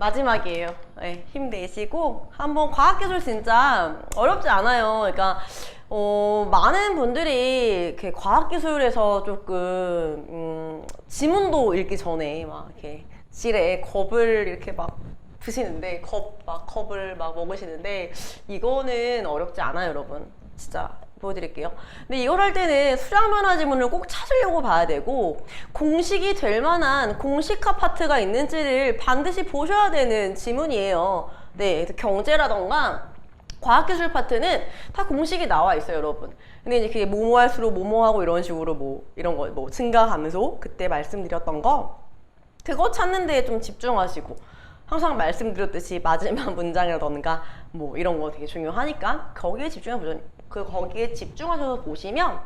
마지막이에요. 네, 힘내시고 한번 과학기술 진짜 어렵지 않아요. 그러니까 많은 분들이 이렇게 과학기술에서 조금 지문도 읽기 전에 막 이렇게 질에 겁을 이렇게 막 드시는데 겁을 막 먹으시는데 이거는 어렵지 않아요, 여러분. 진짜 보여드릴게요. 근데 이걸 할 때는 수량변화 지문을 꼭 찾으려고 봐야 되고 공식이 될 만한 공식화 파트가 있는지를 반드시 보셔야 되는 지문이에요. 네, 그래서 경제라던가 과학기술 파트는 다 공식이 나와 있어요, 여러분. 근데 이제 그게 뭐뭐 할수록 뭐뭐 하고 이런 식으로 뭐 이런 거 뭐 증가 감소 그때 말씀드렸던 거 그거 찾는 데에 좀 집중하시고 항상 말씀드렸듯이 마지막 문장이라던가 뭐 이런 거 되게 중요하니까 거기에 거기에 집중하셔서 보시면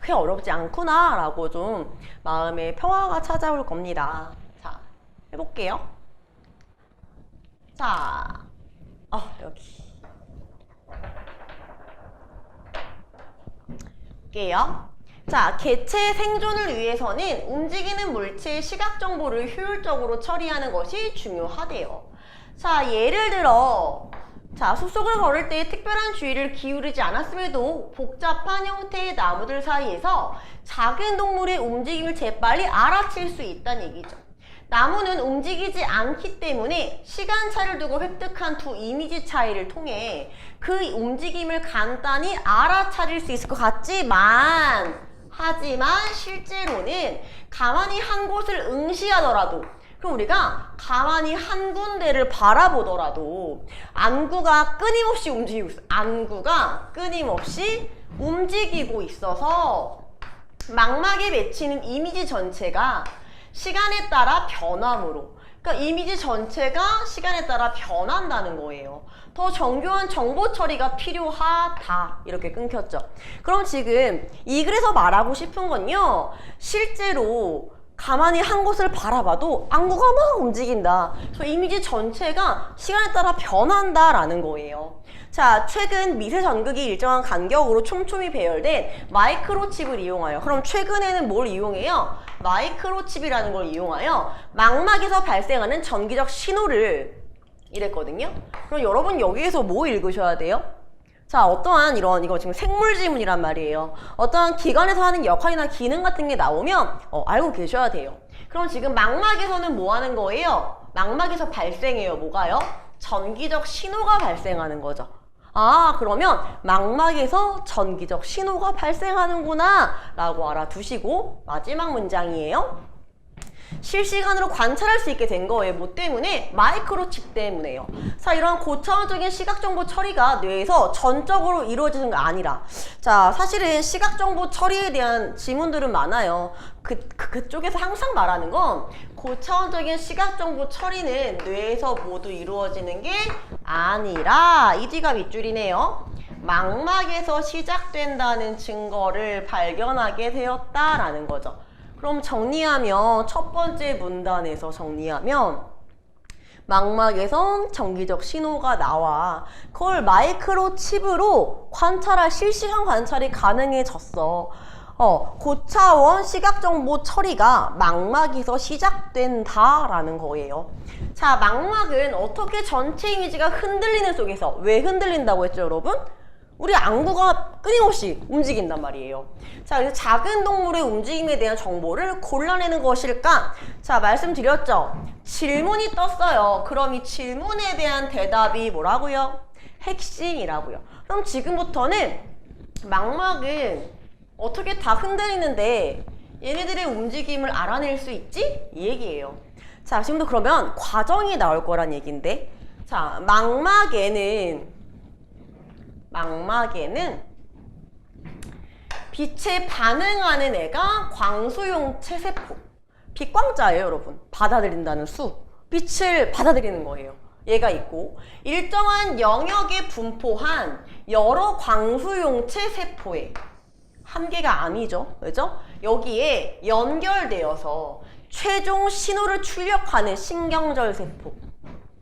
그게 어렵지 않구나 라고 좀 마음의 평화가 찾아올 겁니다. 자, 해볼게요. 자, 여기 볼게요. 자, 개체의 생존을 위해서는 움직이는 물체의 시각 정보를 효율적으로 처리하는 것이 중요하대요. 자, 예를 들어 자, 숲속을 걸을 때 특별한 주의를 기울이지 않았음에도 복잡한 형태의 나무들 사이에서 작은 동물의 움직임을 재빨리 알아챌 수 있다는 얘기죠. 나무는 움직이지 않기 때문에 시간차를 두고 획득한 두 이미지 차이를 통해 그 움직임을 간단히 알아차릴 수 있을 것 하지만 실제로는 가만히 한 곳을 응시하더라도 그럼 우리가 가만히 한 군데를 바라보더라도 안구가 끊임없이 움직이고 있어서 망막에 맺히는 이미지 전체가 시간에 따라 변함으로 그러니까 이미지 전체가 시간에 따라 변한다는 거예요. 더 정교한 정보 처리가 필요하다. 이렇게 끊겼죠. 그럼 지금 이 글에서 말하고 싶은 건요. 실제로 가만히 한 곳을 바라봐도 안구가 막 움직인다. 저 이미지 전체가 시간에 따라 변한다라는 거예요. 자, 최근 미세 전극이 일정한 간격으로 촘촘히 배열된 마이크로칩을 이용하여 그럼 최근에는 뭘 이용해요? 마이크로칩이라는 걸 이용하여 망막에서 발생하는 전기적 신호를 이랬거든요. 그럼 여러분 여기에서 뭐 읽으셔야 돼요? 자, 어떠한 이거 지금 생물 지문이란 말이에요. 어떠한 기관에서 하는 역할이나 기능 같은 게 나오면 알고 계셔야 돼요. 그럼 지금 망막에서는 뭐 하는 거예요? 망막에서 발생해요. 뭐가요? 전기적 신호가 발생하는 거죠. 아, 그러면 망막에서 전기적 신호가 발생하는구나 라고 알아두시고 마지막 문장이에요. 실시간으로 관찰할 수 있게 된 거예요. 뭐 때문에? 마이크로칩 때문에요. 자, 이런 고차원적인 시각정보 처리가 뇌에서 전적으로 이루어지는 게 아니라 자, 사실은 시각정보 처리에 대한 지문들은 많아요. 그쪽에서 항상 말하는 건 고차원적인 시각정보 처리는 뇌에서 모두 이루어지는 게 아니라 이 뒤가 밑줄이네요. 망막에서 시작된다는 증거를 발견하게 되었다라는 거죠. 그럼 정리하면 첫 번째 문단에서 정리하면 망막에선 전기적 신호가 나와 그걸 마이크로칩으로 실시간 관찰이 가능해졌어. 고차원 시각정보 처리가 망막에서 시작된다라는 거예요. 자, 망막은 어떻게 전체 이미지가 흔들리는 속에서 왜 흔들린다고 했죠, 여러분? 우리 안구가 끊임없이 움직인단 말이에요. 자, 그래서 작은 동물의 움직임에 대한 정보를 골라내는 것일까? 자, 말씀드렸죠? 질문이 떴어요. 그럼 이 질문에 대한 대답이 뭐라고요? 핵심이라고요. 그럼 지금부터는 망막은 어떻게 다 흔들리는데 얘네들의 움직임을 알아낼 수 있지? 이 얘기예요. 자, 지금도 그러면 과정이 나올 거란 얘기인데 자, 망막에는 빛에 반응하는 애가 광수용체 세포. 빛광자예요, 여러분. 받아들인다는 수. 빛을 받아들이는 거예요. 얘가 있고 일정한 영역에 분포한 여러 광수용체 세포에 한 개가 아니죠. 그죠? 여기에 연결되어서 최종 신호를 출력하는 신경절 세포.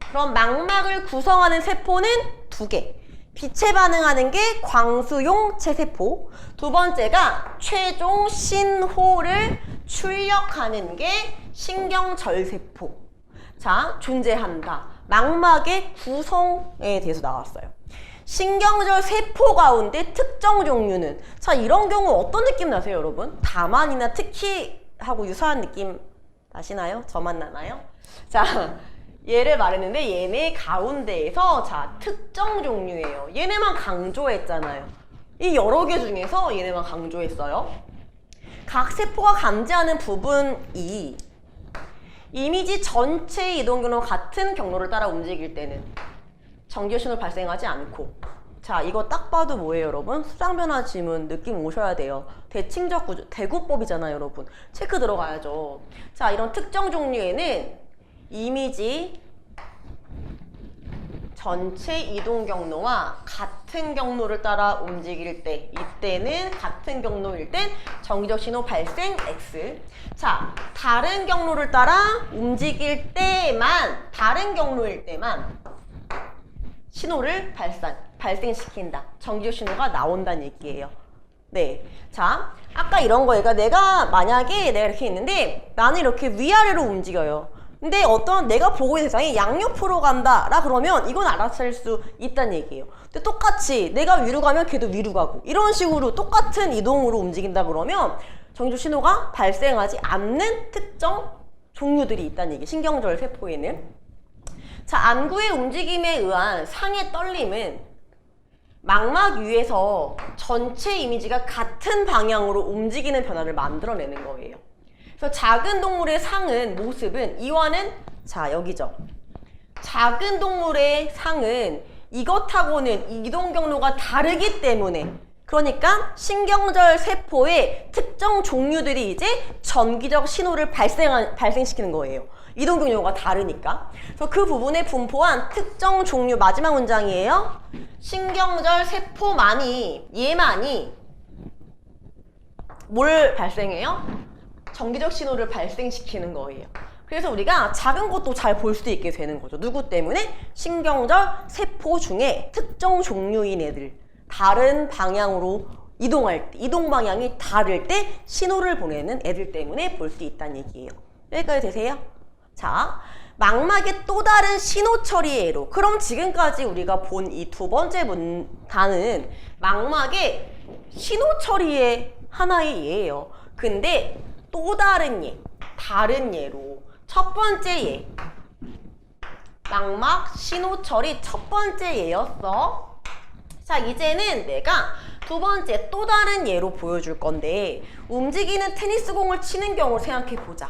그럼 망막을 구성하는 세포는 두 개. 빛에 반응하는 게 광수용 체세포, 두 번째가 최종 신호를 출력하는 게 신경절세포. 자, 존재한다. 망막의 구성에 대해서 나왔어요. 신경절 세포 가운데 특정 종류는, 자, 이런 경우 어떤 느낌 나세요, 여러분? 다만이나 특히 하고 유사한 느낌 나시나요? 저만 나나요? 자, 얘를 말했는데 얘네 가운데에서 자, 특정 종류예요. 얘네만 강조했잖아요. 이 여러 개 중에서 얘네만 강조했어요. 각 세포가 감지하는 부분이 이미지 전체의 이동 경로와 같은 경로를 따라 움직일 때는 정지적 신호를 발생하지 않고, 자, 이거 딱 봐도 뭐예요, 여러분? 수장 변화 지문 느낌 오셔야 돼요. 대칭적 구조, 대구법이잖아요, 여러분. 체크 들어가야죠. 자, 이런 특정 종류에는 이미지 전체 이동 경로와 같은 경로를 따라 움직일 때, 이때는 같은 경로일 땐 정기적 신호 발생 X. 자, 다른 경로를 따라 움직일 때만, 다른 경로일 때만 신호를 발생시킨다. 정기적 신호가 나온다는 얘기예요. 네. 자, 아까 이런 거니까 내가 만약에 내가 이렇게 있는데 나는 이렇게 위아래로 움직여요. 근데 어떤 내가 보고 있는 세상이 양옆으로 간다 라 그러면 이건 알아챌 수 있다는 얘기예요. 근데 똑같이 내가 위로 가면 걔도 위로 가고 이런 식으로 똑같은 이동으로 움직인다 그러면 정기적 신호가 발생하지 않는 특정 종류들이 있다는 얘기. 신경절 세포에는. 자, 안구의 움직임에 의한 상의 떨림은 망막 위에서 전체 이미지가 같은 방향으로 움직이는 변화를 만들어내는 거예요. 그래서 작은 동물의 상은, 모습은, 이와는, 자, 여기죠. 작은 동물의 상은 이것하고는 이동 경로가 다르기 때문에, 그러니까 신경절 세포의 특정 종류들이 이제 전기적 신호를 발생시키는 거예요. 이동 경로가 다르니까. 그래서 그 부분에 분포한 특정 종류, 마지막 문장이에요. 신경절 세포만이, 얘만이 뭘 발생해요? 정기적 신호를 발생시키는 거예요. 그래서 우리가 작은 것도 잘 볼 수 있게 되는 거죠. 누구 때문에? 신경절 세포 중에 특정 종류인 애들, 다른 방향으로 이동할 때, 이동 방향이 다를 때 신호를 보내는 애들 때문에 볼 수 있다는 얘기예요. 여기까지 되세요? 자, 망막의 또 다른 신호 처리의 예로. 그럼 지금까지 우리가 본 이 두 번째 단은 망막의 신호 처리의 하나의 예예요. 근데 또 다른 예, 다른 예로 첫 번째 예, 망막 신호 처리 첫 번째 예였어. 자, 이제는 내가 두 번째 또 다른 예로 보여줄 건데, 움직이는 테니스 공을 치는 경우를 생각해 보자.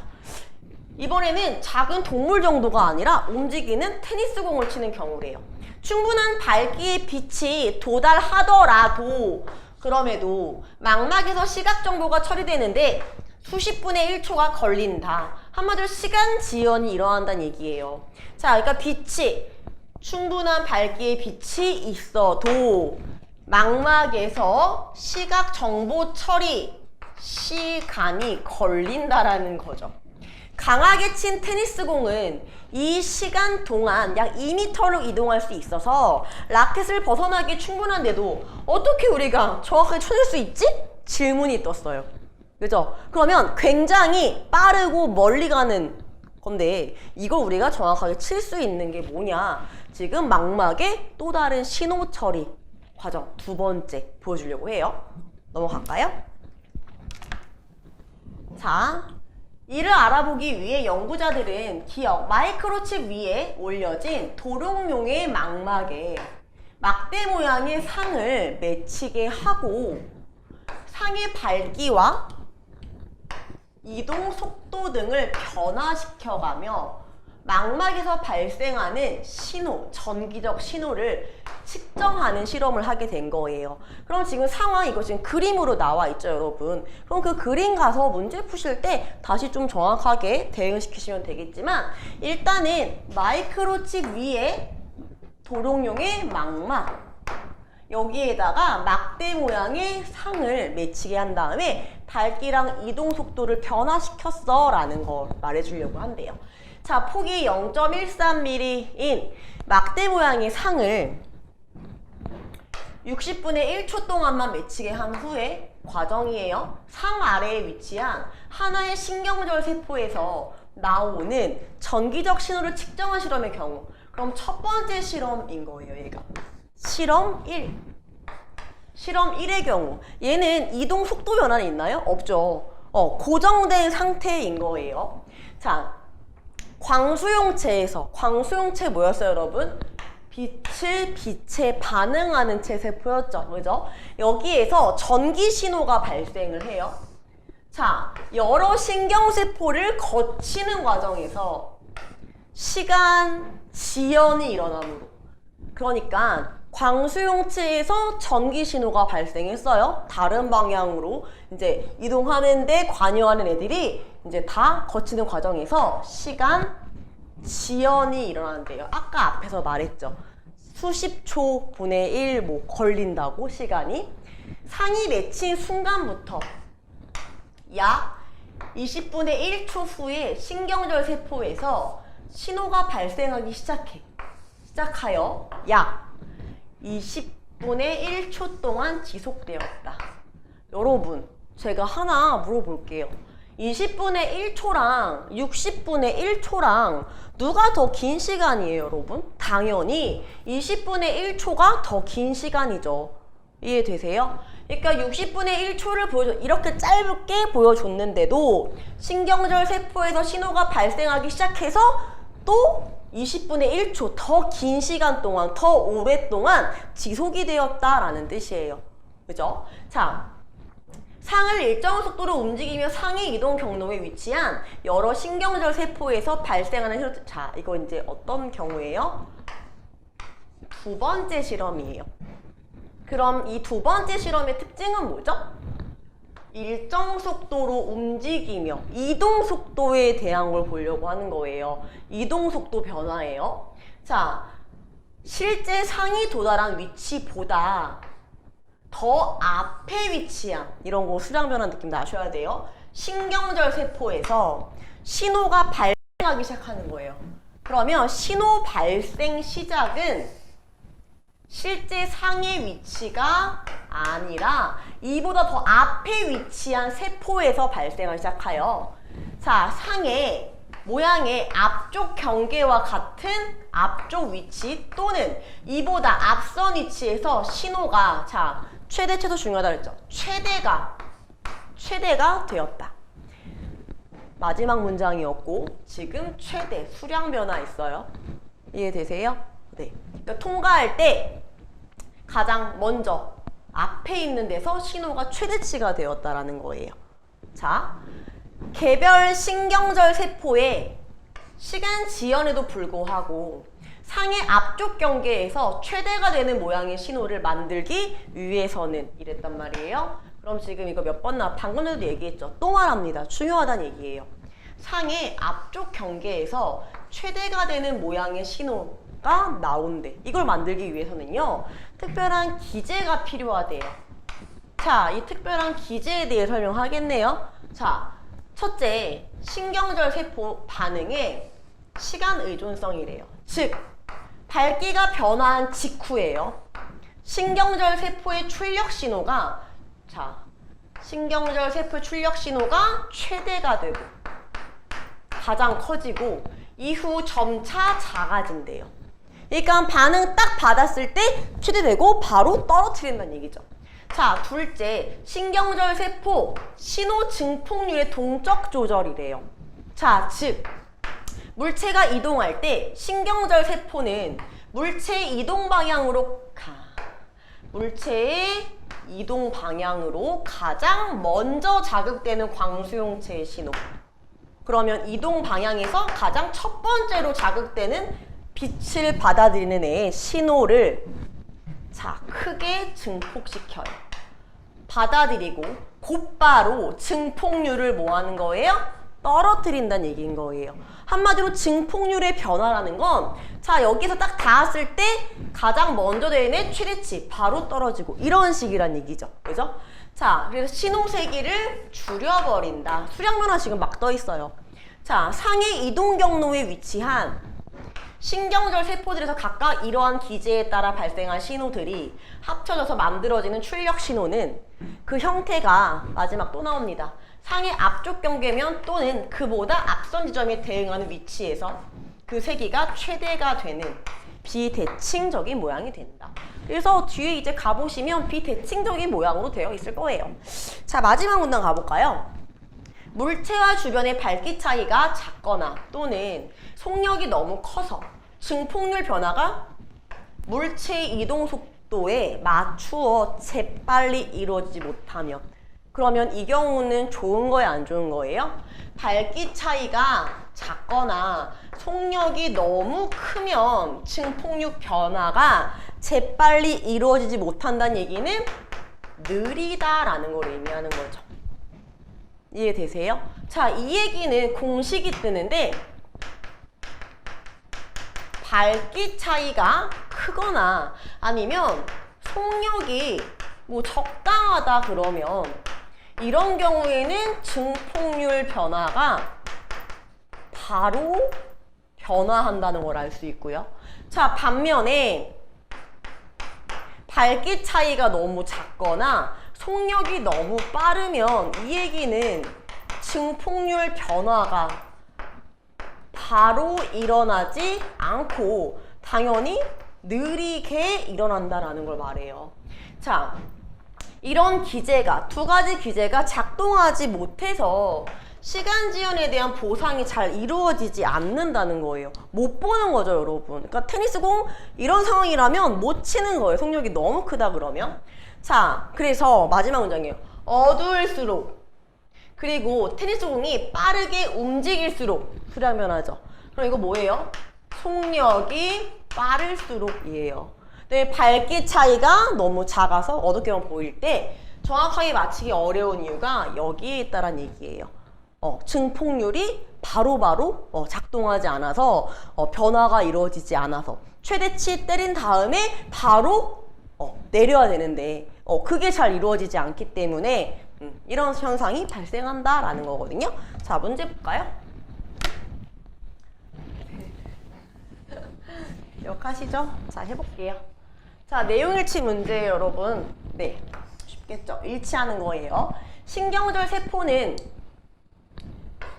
이번에는 작은 동물 정도가 아니라 움직이는 테니스 공을 치는 경우래요. 충분한 밝기의 빛이 도달하더라도, 그럼에도 망막에서 시각 정보가 처리되는데 수십 분의 1초가 걸린다. 한마디로 시간 지연이 일어난다는 얘기예요. 자, 그러니까 빛이, 충분한 밝기의 빛이 있어도 망막에서 시각 정보 처리 시간이 걸린다라는 거죠. 강하게 친 테니스 공은 이 시간 동안 약 2m로 이동할 수 있어서 라켓을 벗어나기 충분한데도 어떻게 우리가 정확하게 쳐낼 수 있지? 질문이 떴어요. 그죠? 그러면 굉장히 빠르고 멀리 가는 건데 이걸 우리가 정확하게 칠 수 있는 게 뭐냐? 지금 망막의 또 다른 신호 처리 과정 두 번째 보여주려고 해요. 넘어갈까요? 자, 이를 알아보기 위해 연구자들은 기억, 마이크로칩 위에 올려진 도룡뇽의 망막에 막대 모양의 상을 맺히게 하고 상의 밝기와 이동 속도 등을 변화시켜가며 망막에서 발생하는 신호, 전기적 신호를 측정하는 실험을 하게 된 거예요. 그럼 지금 상황 이거 지금 그림으로 나와 있죠, 여러분. 그럼 그 그림 가서 문제 푸실 때 다시 좀 정확하게 대응시키시면 되겠지만, 일단은 마이크로칩 위에 도룡뇽의 망막, 여기에다가 막대 모양의 상을 맺히게 한 다음에 밝기랑 이동 속도를 변화시켰어 라는 걸 말해주려고 한대요. 자, 폭이 0.13mm인 막대 모양의 상을 60분의 1초 동안만 맺히게 한 후에 과정이에요. 상 아래에 위치한 하나의 신경절 세포에서 나오는 전기적 신호를 측정한 실험의 경우. 그럼 첫 번째 실험인 거예요, 얘가. 실험 1. 실험 1의 경우. 얘는 이동 속도 변화는 있나요? 없죠. 고정된 상태인 거예요. 자, 광수용체에서, 광수용체 뭐였어요, 여러분? 빛에 반응하는 채 세포였죠. 그죠? 여기에서 전기 신호가 발생을 해요. 자, 여러 신경세포를 거치는 과정에서 시간 지연이 일어나므로. 그러니까 광수용체에서 전기 신호가 발생했어요. 다른 방향으로 이제 이동하는데 관여하는 애들이 이제 다 거치는 과정에서 시간 지연이 일어난대요. 아까 앞에서 말했죠. 수십 초 분의 1 뭐 걸린다고 시간이. 상이 맺힌 순간부터 약 20분의 1초 후에 신경절 세포에서 신호가 발생하기 시작하여 약 20분의 1초 동안 지속되었다. 여러분, 제가 하나 물어볼게요. 20분의 1초랑 60분의 1초랑 누가 더 긴 시간이에요, 여러분? 당연히 20분의 1초가 더 긴 시간이죠. 이해되세요? 그러니까 60분의 1초를 이렇게 짧게 보여줬는데도 신경절 세포에서 신호가 발생하기 시작해서 또 20분의 1초 더 긴 시간 동안, 더 오랫동안 지속이 되었다라는 뜻이에요. 그죠? 자, 상을 일정 속도로 움직이며 상의 이동 경로에 위치한 여러 신경절 세포에서 발생하는 신호. 자, 이거 이제 어떤 경우예요? 두 번째 실험이에요. 그럼 이 두 번째 실험의 특징은 뭐죠? 일정 속도로 움직이며 이동 속도에 대한 걸 보려고 하는 거예요. 이동 속도 변화예요. 자, 실제 상이 도달한 위치보다 더 앞에 위치한, 이런 거 수량 변화 느낌 나셔야 돼요. 신경절 세포에서 신호가 발생하기 시작하는 거예요. 그러면 신호 발생 시작은 실제 상의 위치가 아니라 이보다 더 앞에 위치한 세포에서 발생을 시작하여, 자, 상의 모양의 앞쪽 경계와 같은 앞쪽 위치 또는 이보다 앞선 위치에서 신호가, 자, 최대 최소 중요하다 그랬죠. 최대가 되었다. 마지막 문장이었고 지금 최대 수량 변화 있어요. 이해되세요? 네. 그러니까 통과할 때 가장 먼저 앞에 있는 데서 신호가 최대치가 되었다라는 거예요. 자, 개별 신경절 세포의 시간 지연에도 불구하고 상의 앞쪽 경계에서 최대가 되는 모양의 신호를 만들기 위해서는 이랬단 말이에요. 그럼 지금 이거 몇 번 방금 전에도 얘기했죠. 또 말합니다. 중요하다는 얘기예요. 상의 앞쪽 경계에서 최대가 되는 모양의 신호가 나온대. 이걸 만들기 위해서는요, 특별한 기제가 필요하대요. 자, 이 특별한 기제에 대해 설명하겠네요. 자, 첫째, 신경절 세포 반응의 시간 의존성이래요. 즉, 밝기가 변화한 직후예요. 신경절 세포의 출력 신호가, 자, 신경절 세포의 출력 신호가 최대가 되고 가장 커지고 이후 점차 작아진대요. 그러니까 반응 딱 받았을 때 최대되고 바로 떨어뜨린다는 얘기죠. 자, 둘째, 신경절 세포 신호 증폭률의 동적 조절이래요. 자, 즉 물체가 이동할 때 신경절 세포는 물체의 이동 방향으로 가장 먼저 자극되는 광수용체의 신호. 그러면 이동 방향에서 가장 첫 번째로 자극되는 빛을 받아들이는 애의 신호를, 자, 크게 증폭시켜요. 받아들이고 곧바로 증폭률을 뭐 하는 거예요? 떨어뜨린다는 얘기인 거예요. 한마디로 증폭률의 변화라는 건, 자, 여기서 딱 닿았을 때 가장 먼저 되는 최대치 바로 떨어지고 이런 식이란 얘기죠. 그죠? 자, 그래서 신호 세기를 줄여버린다. 수량 변화 지금 막 떠 있어요. 자, 상의 이동 경로에 위치한 신경절 세포들에서 각각 이러한 기제에 따라 발생한 신호들이 합쳐져서 만들어지는 출력 신호는 그 형태가 마지막 또 나옵니다. 상의 앞쪽 경계면 또는 그보다 앞선 지점에 대응하는 위치에서 그 세기가 최대가 되는 비대칭적인 모양이 된다. 그래서 뒤에 이제 가보시면 비대칭적인 모양으로 되어 있을 거예요. 자, 마지막 문단 가볼까요? 물체와 주변의 밝기 차이가 작거나 또는 속력이 너무 커서 증폭률 변화가 물체의 이동 속도에 맞추어 재빨리 이루어지지 못하면, 그러면 이 경우는 좋은 거예요, 안 좋은 거예요? 밝기 차이가 작거나 속력이 너무 크면 증폭력 변화가 재빨리 이루어지지 못한다는 얘기는 느리다라는 걸 의미하는 거죠. 이해되세요? 자, 이 얘기는 공식이 뜨는데 밝기 차이가 크거나 아니면 속력이 뭐 적당하다 그러면 이런 경우에는 증폭률 변화가 바로 변화한다는 걸 알 수 있고요. 자, 반면에 밝기 차이가 너무 작거나 속력이 너무 빠르면 이 얘기는 증폭률 변화가 바로 일어나지 않고 당연히 느리게 일어난다라는 걸 말해요. 자, 이런 기제가, 두 가지 기제가 작동하지 못해서 시간 지연에 대한 보상이 잘 이루어지지 않는다는 거예요. 못 보는 거죠, 여러분. 그러니까 테니스공 이런 상황이라면 못 치는 거예요. 속력이 너무 크다 그러면. 자, 그래서 마지막 문장이에요. 어두울수록, 그리고 테니스공이 빠르게 움직일수록 수량 변하죠. 그럼 이거 뭐예요? 속력이 빠를수록이에요. 근데 밝기 차이가 너무 작아서 어둡게만 보일 때 정확하게 맞히기 어려운 이유가 여기에 있다란 얘기예요. 증폭률이 바로바로 작동하지 않아서 변화가 이루어지지 않아서 최대치 때린 다음에 바로 내려야 되는데 그게 잘 이루어지지 않기 때문에 이런 현상이 발생한다라는 거거든요. 자, 문제 볼까요? 기억하시죠? 자, 해볼게요. 자, 내용일치 문제 여러분. 네, 쉽겠죠? 일치하는 거예요. 신경절 세포는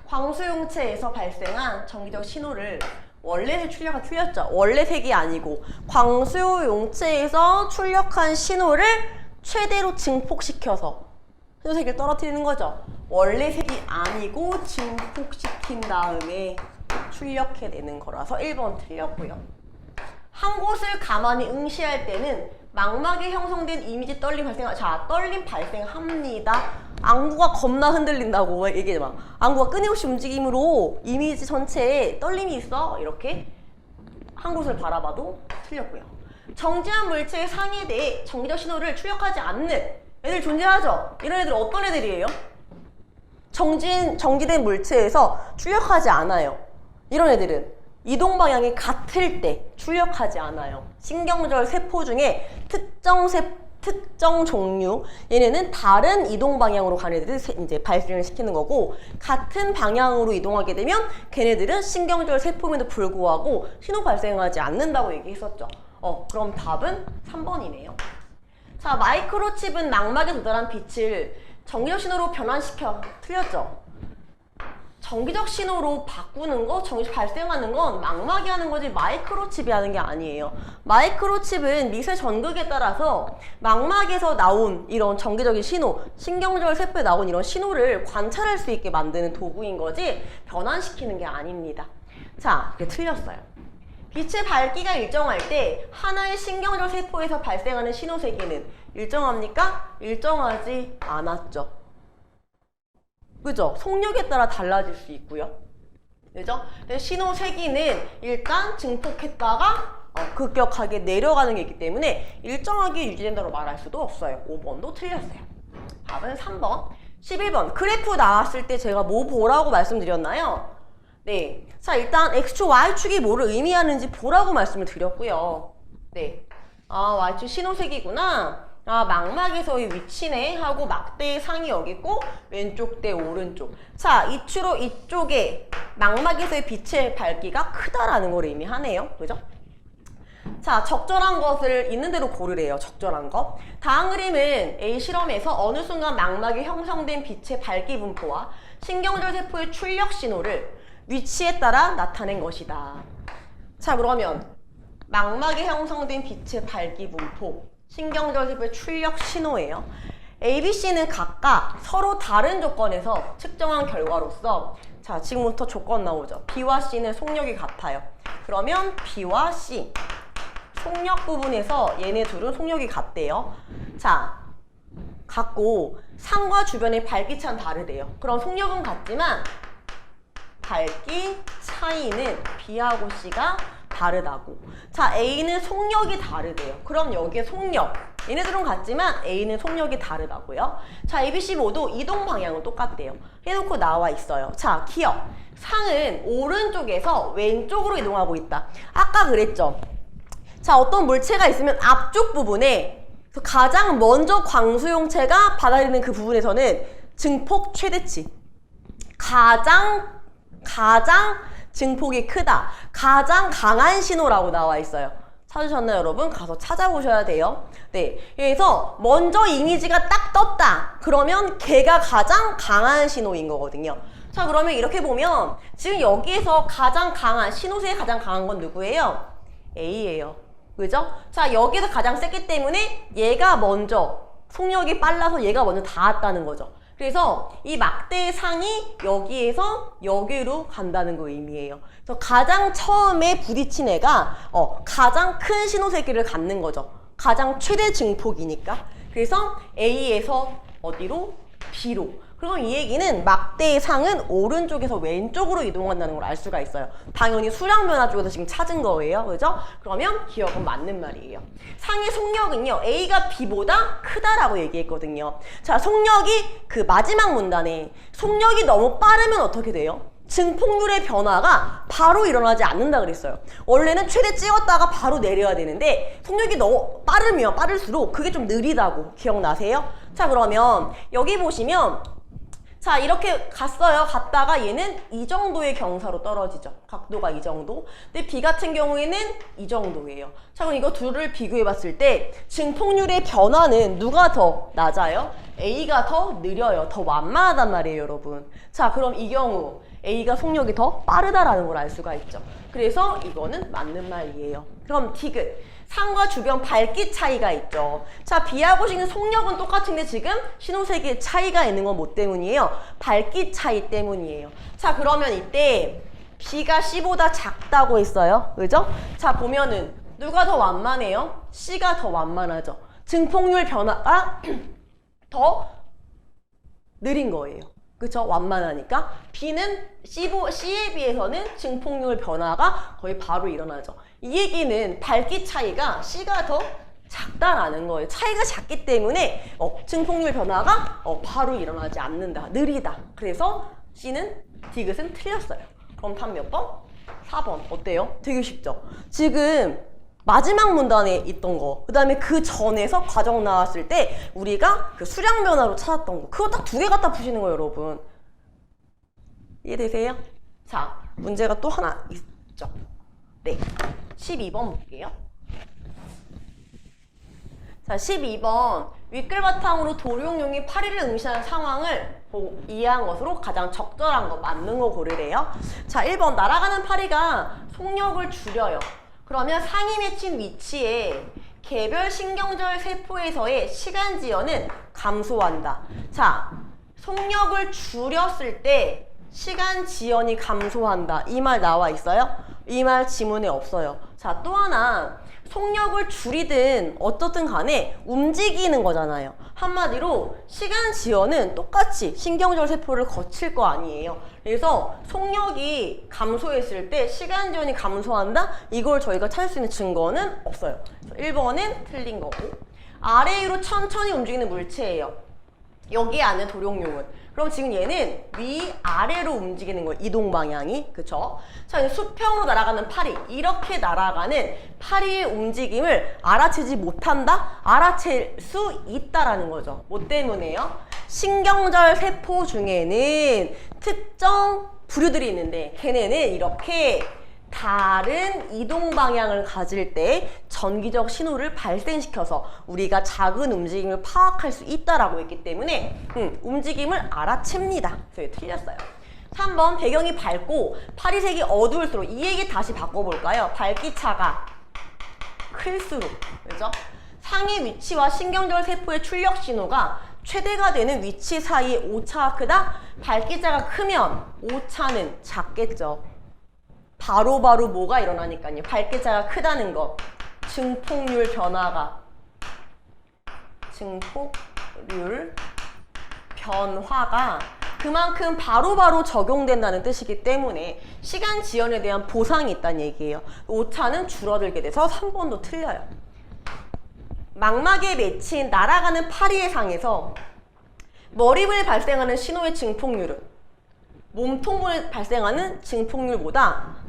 광수용체에서 발생한 전기적 신호를 원래 출력한 틀렸죠? 원래 색이 아니고 광수용체에서 출력한 신호를 최대로 증폭시켜서 신호색을 떨어뜨리는 거죠. 원래 색이 아니고 증폭시킨 다음에 출력해내는 거라서 1번 틀렸고요. 한 곳을 가만히 응시할 때는 망막에 형성된 이미지 떨림 자, 떨림 발생합니다. 안구가 겁나 흔들린다고 얘기해봐. 안구가 끊임없이 움직임으로 이미지 전체에 떨림이 있어. 이렇게 한 곳을 바라봐도 틀렸고요. 정지한 물체의 상에 대해 정기적 신호를 출력하지 않는 애들 존재하죠? 이런 애들 어떤 애들이에요? 정지된 물체에서 출력하지 않아요. 이런 애들은 이동 방향이 같을 때 출력하지 않아요. 신경절 세포 중에 특정 종류, 얘네는 다른 이동 방향으로 가는 애들을 이제 발생을 시키는 거고, 같은 방향으로 이동하게 되면 걔네들은 신경절 세포임에도 불구하고 신호 발생하지 않는다고 얘기했었죠. 그럼 답은 3번이네요. 자, 마이크로칩은 망막에 도달한 빛을 정기적 신호로 변환시켜. 틀렸죠? 정기적 신호로 바꾸는 거, 정기적 발생하는 건 망막이 하는 거지 마이크로칩이 하는 게 아니에요. 마이크로칩은 미세 전극에 따라서 망막에서 나온 이런 정기적인 신호, 신경절 세포에 나온 이런 신호를 관찰할 수 있게 만드는 도구인 거지 변환시키는 게 아닙니다. 자, 이게 틀렸어요. 빛의 밝기가 일정할 때 하나의 신경절 세포에서 발생하는 신호 세기는 일정합니까? 일정하지 않았죠. 그죠? 속력에 따라 달라질 수 있고요. 그죠? 신호 세기는 일단 증폭했다가 급격하게 내려가는 게 있기 때문에 일정하게 유지된다고 말할 수도 없어요. 5번도 틀렸어요. 답은 3번. 11번. 그래프 나왔을 때 제가 뭐 보라고 말씀드렸나요? 네. 자, 일단 X축, Y축이 뭐를 의미하는지 보라고 말씀을 드렸고요. 네. 아, Y축 신호색이구나. 아, 망막에서의 위치네 하고 막대의 상이 여기 있고 왼쪽 대 오른쪽. 자, 이추로 이쪽에 망막에서의 빛의 밝기가 크다라는 걸 의미하네요. 그죠? 자, 적절한 것을 있는 대로 고르래요. 적절한 것. 다음 그림은 A 실험에서 어느 순간 망막에 형성된 빛의 밝기 분포와 신경절 세포의 출력 신호를 위치에 따라 나타낸 것이다. 자, 그러면 망막에 형성된 빛의 밝기 분포, 신경절 세포의 출력 신호예요. A, B, C는 각각 서로 다른 조건에서 측정한 결과로서 자, 지금부터 조건 나오죠. B와 C는 속력이 같아요. 그러면 B와 C 속력 부분에서 얘네 둘은 속력이 같대요. 자, 같고 상과 주변의 밝기 차는 다르대요. 그럼 속력은 같지만 밝기 차이는 B하고 C가 다르다고. 자, A는 속력이 다르대요. 그럼 여기에 속력. 얘네들은 같지만 A는 속력이 다르다고요. 자, A, B, C 모두 이동 방향은 똑같대요. 해놓고 나와 있어요. 자, 기억. 상은 오른쪽에서 왼쪽으로 이동하고 있다. 아까 그랬죠. 자, 어떤 물체가 있으면 앞쪽 부분에 가장 먼저 광수용체가 받아들이는 그 부분에서는 증폭 최대치. 가장 증폭이 크다. 가장 강한 신호라고 나와 있어요. 찾으셨나요, 여러분? 가서 찾아보셔야 돼요. 네. 그래서 먼저 이미지가 딱 떴다. 그러면 걔가 가장 강한 신호인 거거든요. 자, 그러면 이렇게 보면 지금 여기에서 가장 강한, 신호세에 가장 강한 건 누구예요? A예요. 그죠? 자, 여기서 가장 셌기 때문에 얘가 먼저, 속력이 빨라서 얘가 먼저 닿았다는 거죠. 그래서 이 막대의 상이 여기에서 여기로 간다는 거 의미예요. 그래서 가장 처음에 부딪힌 애가 가장 큰 신호세기를 갖는 거죠. 가장 최대 증폭이니까. 그래서 A에서 어디로? B로. 그럼 이 얘기는 막대의 상은 오른쪽에서 왼쪽으로 이동한다는 걸 알 수가 있어요. 당연히 수량 변화 쪽에서 지금 찾은 거예요. 그죠? 그러면 기억은 맞는 말이에요. 상의 속력은요, A가 B보다 크다라고 얘기했거든요. 자, 속력이 그 마지막 문단에 속력이 너무 빠르면 어떻게 돼요? 증폭률의 변화가 바로 일어나지 않는다 그랬어요. 원래는 최대 찍었다가 바로 내려야 되는데 속력이 너무 빠르면 빠를수록 그게 좀 느리다고 기억나세요? 자, 그러면 여기 보시면 자, 이렇게 갔어요. 갔다가 얘는 이 정도의 경사로 떨어지죠. 각도가 이 정도. 근데 B 같은 경우에는 이 정도예요. 자, 그럼 이거 둘을 비교해 봤을 때 증폭률의 변화는 누가 더 낮아요? A가 더 느려요. 더 완만하단 말이에요, 여러분. 자, 그럼 이 경우 A가 속력이 더 빠르다라는 걸 알 수가 있죠. 그래서 이거는 맞는 말이에요. 그럼 디귿. 상과 주변 밝기 차이가 있죠. 자, B하고 C는 속력은 똑같은데 지금 신호세기의 차이가 있는 건 뭐 때문이에요? 밝기 차이 때문이에요. 자, 그러면 이때 B가 C보다 작다고 했어요. 그죠? 자, 보면은 누가 더 완만해요? C가 더 완만하죠. 증폭률 변화가 더 느린 거예요. 그쵸? 완만하니까. B는 C에 비해서는 증폭률 변화가 거의 바로 일어나죠. 이 얘기는 밝기 차이가 C가 더 작다라는 거예요. 차이가 작기 때문에 증폭률 변화가 바로 일어나지 않는다. 느리다. 그래서 C는 디귿은 틀렸어요. 그럼 답 몇 번? 4번. 어때요? 되게 쉽죠? 지금 마지막 문단에 있던 거, 그 다음에 그 전에서 과정 나왔을 때 우리가 그 수량 변화로 찾았던 거, 그거 딱 두 개 갖다 푸시는 거예요, 여러분. 이해되세요? 자, 문제가 또 하나 있죠. 네, 12번 볼게요. 자, 12번. 윗글 바탕으로 도룡용이 파리를 응시하는 상황을 이해한 것으로 가장 적절한 거, 맞는 거 고르래요. 자, 1번. 날아가는 파리가 속력을 줄여요. 그러면 상이 맺힌 위치에 개별 신경절 세포에서의 시간 지연은 감소한다. 자, 속력을 줄였을 때 시간 지연이 감소한다. 이 말 나와 있어요? 이 말 지문에 없어요. 자, 또 하나. 속력을 줄이든 어떻든 간에 움직이는 거잖아요. 한마디로 시간 지연은 똑같이 신경절 세포를 거칠 거 아니에요. 그래서 속력이 감소했을 때 시간 지연이 감소한다? 이걸 저희가 찾을 수 있는 증거는 없어요. 1번은 틀린 거고. 아래 위로 천천히 움직이는 물체예요. 여기 안에 도룡용은. 그럼 지금 얘는 위아래로 움직이는 거예요. 이동 방향이. 그쵸? 자, 이제 수평으로 날아가는 파리. 이렇게 날아가는 파리의 움직임을 알아채지 못한다? 알아챌 수 있다라는 거죠. 뭐 때문에요? 신경절 세포 중에는 특정 부류들이 있는데 걔네는 이렇게 다른 이동 방향을 가질 때 전기적 신호를 발생시켜서 우리가 작은 움직임을 파악할 수 있다라고 했기 때문에 움직임을 알아챕니다. 그래서 틀렸어요. 3번 배경이 밝고 파리색이 어두울수록 이 얘기 다시 바꿔볼까요? 밝기차가 클수록, 그죠? 상의 위치와 신경절 세포의 출력 신호가 최대가 되는 위치 사이의 오차가 크다? 밝기차가 크면 오차는 작겠죠. 바로바로 뭐가 일어나니까요. 밝기차가 크다는 거. 증폭률 변화가. 증폭률 변화가 그만큼 바로바로 적용된다는 뜻이기 때문에 시간 지연에 대한 보상이 있다는 얘기예요. 오차는 줄어들게 돼서 3번도 틀려요. 망막에 맺힌 날아가는 파리의 상에서 머리부에 발생하는 신호의 증폭률은 몸통부에 발생하는 증폭률보다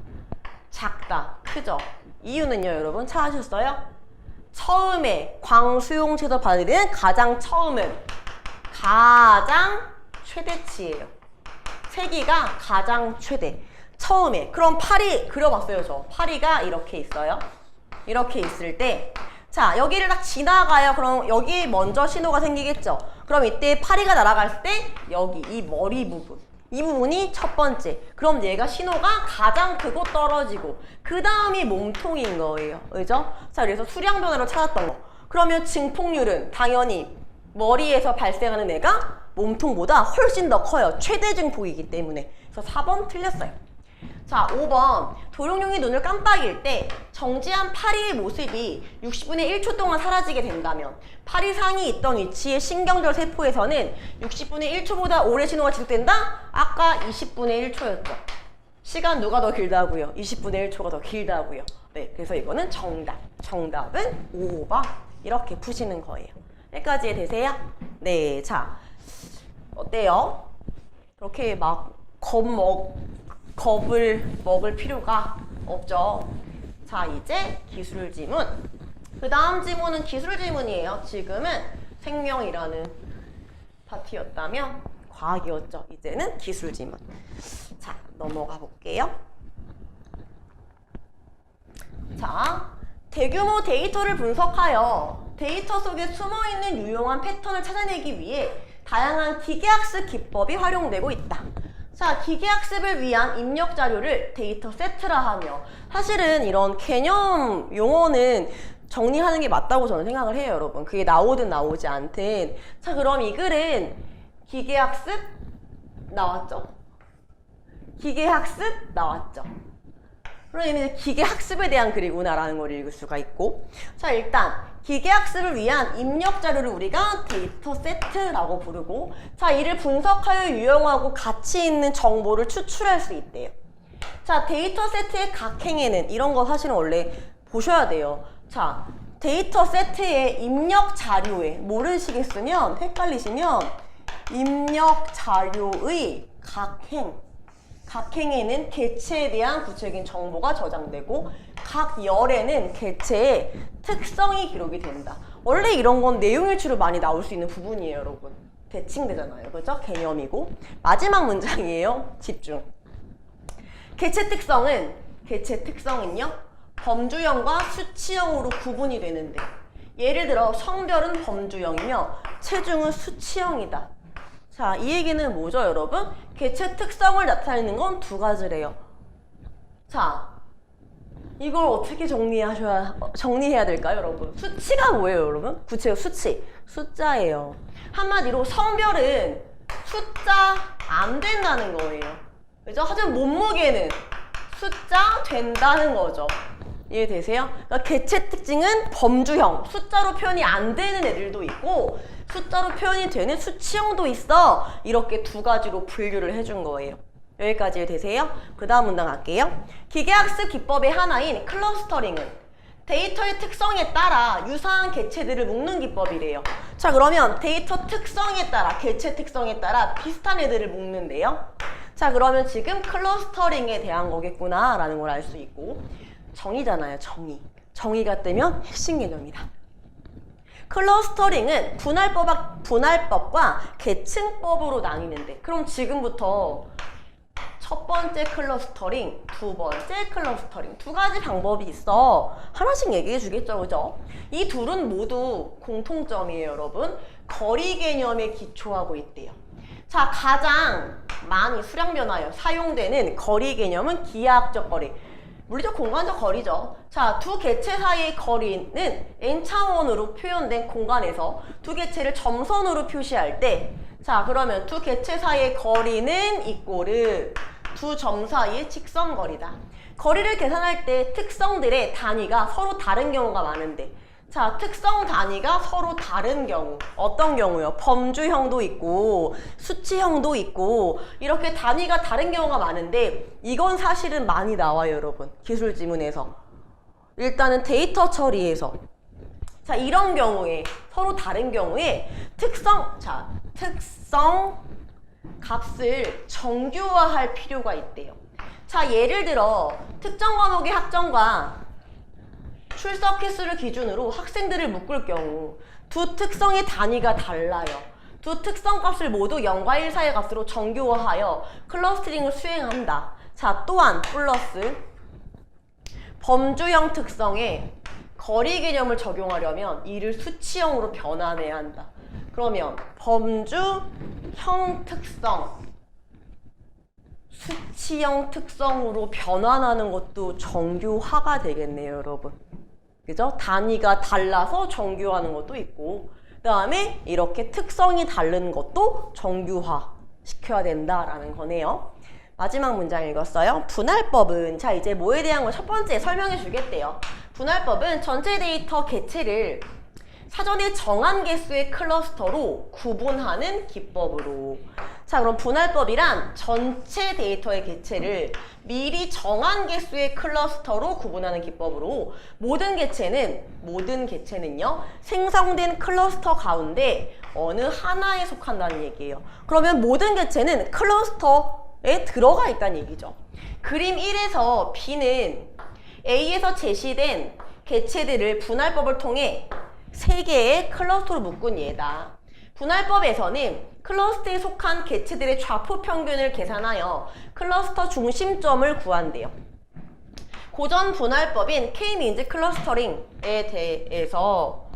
작다, 크죠? 이유는요, 여러분 찾으셨어요? 처음에 광수용체에서 받아들이는 가장 처음은 가장 최대치예요. 세기가 가장 최대. 처음에. 그럼 파리 그려봤어요, 저. 파리가 이렇게 있어요. 이렇게 있을 때 자, 여기를 딱 지나가요. 그럼 여기 먼저 신호가 생기겠죠. 그럼 이때 파리가 날아갈 때 여기 이 머리 부분, 이 부분이 첫 번째. 그럼 얘가 신호가 가장 크고 떨어지고 그 다음이 몸통인 거예요. 그죠? 자, 그래서 수량 변화로 찾았던 거. 그러면 증폭률은 당연히 머리에서 발생하는 애가 몸통보다 훨씬 더 커요. 최대 증폭이기 때문에. 그래서 4번 틀렸어요. 자, 5번. 도룡뇽이 눈을 깜빡일 때 정지한 파리의 모습이 60분의 1초 동안 사라지게 된다면 파리상이 있던 위치의 신경절 세포에서는 60분의 1초보다 오래 신호가 지속된다? 아까 20분의 1초였죠. 시간 누가 더 길다고요? 20분의 1초가 더 길다고요. 네, 그래서 이거는 정답. 정답은 5번. 이렇게 푸시는 거예요. 여기까지 되세요? 네, 자, 어때요? 그렇게 막 겁을 먹을 필요가 없죠. 자, 이제 기술 지문. 그 다음 지문은 기술 지문이에요. 지금은 생명이라는 파트였다면 과학이었죠. 이제는 기술 지문. 자, 넘어가 볼게요. 자, 대규모 데이터를 분석하여 데이터 속에 숨어있는 유용한 패턴을 찾아내기 위해 다양한 기계학습 기법이 활용되고 있다. 자, 기계학습을 위한 입력 자료를 데이터 세트라 하며 사실은 이런 개념 용어는 정리하는 게 맞다고 저는 생각을 해요, 여러분. 그게 나오든 나오지 않든. 자, 그럼 이 글은 기계학습 나왔죠? 기계학습 나왔죠? 그러면 이제 기계학습에 대한 글이구나라는 걸 읽을 수가 있고, 자, 일단 기계학습을 위한 입력 자료를 우리가 데이터 세트라고 부르고, 자, 이를 분석하여 유용하고 가치 있는 정보를 추출할 수 있대요. 자, 데이터 세트의 각 행에는 이런 거 사실은 원래 보셔야 돼요. 자, 데이터 세트의 입력 자료에 모르시겠으면 헷갈리시면 입력 자료의 각 행에는 개체에 대한 구체적인 정보가 저장되고 각 열에는 개체의 특성이 기록이 된다. 원래 이런 건 내용일치로 많이 나올 수 있는 부분이에요, 여러분. 대칭되잖아요. 그죠? 개념이고. 마지막 문장이에요. 집중. 개체 특성은요. 범주형과 수치형으로 구분이 되는데 예를 들어 성별은 범주형이며 체중은 수치형이다. 자, 이 얘기는 뭐죠, 여러분? 개체 특성을 나타내는 건 두 가지래요. 자, 이걸 어떻게 정리해야 될까요, 여러분? 수치가 뭐예요, 여러분? 구체적 수치. 숫자예요. 한마디로 성별은 숫자 안 된다는 거예요. 그죠? 하지만 몸무게는 숫자 된다는 거죠. 이해되세요? 그러니까 개체 특징은 범주형, 숫자로 표현이 안 되는 애들도 있고 숫자로 표현이 되는 수치형도 있어. 이렇게 두 가지로 분류를 해준 거예요. 여기까지 되세요? 그 다음 문장 갈게요. 기계학습 기법의 하나인 클러스터링은 데이터의 특성에 따라 유사한 개체들을 묶는 기법이래요. 자, 그러면 데이터 특성에 따라, 개체 특성에 따라 비슷한 애들을 묶는데요. 자, 그러면 지금 클러스터링에 대한 거겠구나 라는 걸 알 수 있고, 정의잖아요, 정의. 정의가 뜨면 핵심 개념이다. 클러스터링은 분할법과 계층법으로 나뉘는데, 그럼 지금부터 첫 번째 클러스터링, 두 번째 클러스터링. 두 가지 방법이 있어. 하나씩 얘기해 주겠죠, 그죠? 이 둘은 모두 공통점이에요, 여러분. 거리 개념에 기초하고 있대요. 자, 가장 많이 수량 변화에 사용되는 거리 개념은 기하학적 거리. 물리적 공간적 거리죠. 자, 두 개체 사이의 거리는 n차원으로 표현된 공간에서 두 개체를 점선으로 표시할 때, 자, 그러면 두 개체 사이의 거리는 이꼬르 두 점 사이의 직선거리다. 거리를 계산할 때 특성들의 단위가 서로 다른 경우가 많은데, 자, 특성 단위가 서로 다른 경우. 어떤 경우요? 범주형도 있고 수치형도 있고 이렇게 단위가 다른 경우가 많은데, 이건 사실은 많이 나와요, 여러분. 기술 지문에서. 일단은 데이터 처리에서. 자, 이런 경우에 서로 다른 경우에 특성 값을 정규화할 필요가 있대요. 자, 예를 들어 특정 과목의 학점과 출석 횟수를 기준으로 학생들을 묶을 경우 두 특성의 단위가 달라요. 두 특성 값을 모두 0과 1 사이의 값으로 정규화하여 클러스터링을 수행한다. 자, 또한 플러스 범주형 특성에 거리 개념을 적용하려면 이를 수치형으로 변환해야 한다. 그러면 범주형 특성, 수치형 특성으로 변환하는 것도 정규화가 되겠네요, 여러분. 그죠? 단위가 달라서 정규화하는 것도 있고, 그 다음에 이렇게 특성이 다른 것도 정규화 시켜야 된다라는 거네요. 마지막 문장 읽었어요. 분할법은, 자, 이제 뭐에 대한 거 첫 번째 설명해 주겠대요. 분할법은 전체 데이터 개체를 사전에 정한 개수의 클러스터로 구분하는 기법으로. 자, 그럼 분할법이란 전체 데이터의 개체를 미리 정한 개수의 클러스터로 구분하는 기법으로, 모든 개체는요 생성된 클러스터 가운데 어느 하나에 속한다는 얘기예요. 그러면 모든 개체는 클러스터에 들어가 있다는 얘기죠. 그림 1에서 B는 A에서 제시된 개체들을 분할법을 통해 3개의 클러스터로 묶은 예다. 분할법에서는 클러스터에 속한 개체들의 좌표 평균을 계산하여 클러스터 중심점을 구한대요. 고전 분할법인 K-민즈 클러스터링에 대해서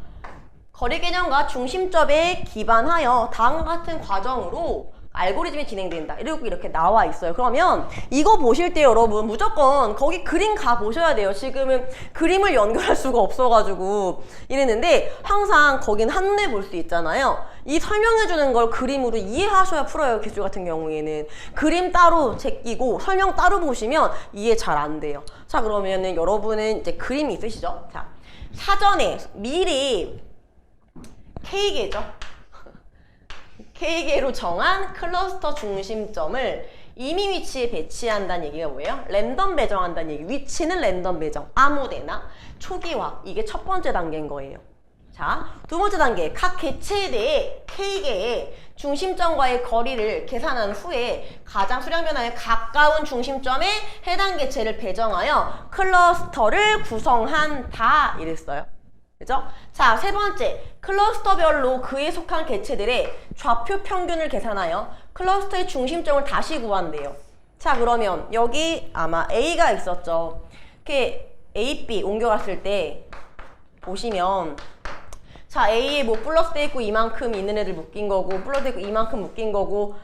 거리 개념과 중심점에 기반하여 다음과 같은 과정으로 알고리즘이 진행된다. 이렇게 나와 있어요. 그러면 이거 보실 때 여러분 무조건 거기 그림 가 보셔야 돼요. 지금은 그림을 연결할 수가 없어가지고 이랬는데, 항상 거긴 한눈에 볼 수 있잖아요. 이 설명해주는 걸 그림으로 이해하셔야 풀어요. 기술 같은 경우에는 그림 따로 제끼고 설명 따로 보시면 이해 잘 안 돼요. 자, 그러면은 여러분은 이제 그림이 있으시죠? 자, 사전에 미리 K개죠. K개로 정한 클러스터 중심점을 이미 위치에 배치한다는 얘기가 뭐예요? 랜덤 배정한다는 얘기. 위치는 랜덤 배정. 아무데나. 초기화. 이게 첫 번째 단계인 거예요. 자, 두 번째 단계. 각 개체에 대해 K개의 중심점과의 거리를 계산한 후에 가장 수량 변화에 가까운 중심점에 해당 개체를 배정하여 클러스터를 구성한다. 이랬어요. 그죠? 자, 세 번째, 클러스터별로 그에 속한 개체들의 좌표 평균을 계산하여 클러스터의 중심점을 다시 구한대요. 자, 그러면 여기 아마 A가 있었죠. 이렇게 A, B 옮겨갔을 때 보시면, 자, A에 뭐 플러스돼 있고 이만큼 있는 애들 묶인 거고, 플러스돼 있고 이만큼 묶인 거고,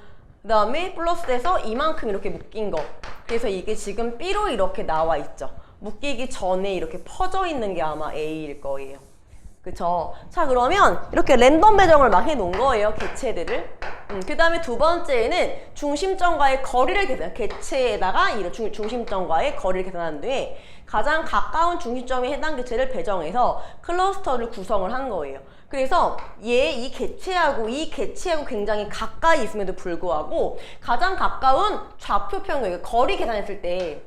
그 다음에 플러스돼서 이만큼 이렇게 묶인 거. 그래서 이게 지금 B로 이렇게 나와 있죠. 묶이기 전에 이렇게 퍼져 있는 게 아마 A일 거예요. 그쵸? 자, 그러면 이렇게 랜덤 배정을 막 해놓은 거예요, 개체들을. 그 다음에 두 번째는 중심점과의 거리를 계산, 개체에다가 이 중심점과의 거리를 계산한 뒤에 가장 가까운 중심점에 해당 개체를 배정해서 클러스터를 구성을 한 거예요. 그래서 이 개체하고 이 개체하고 굉장히 가까이 있음에도 불구하고 가장 가까운 좌표 평균, 거리 계산했을 때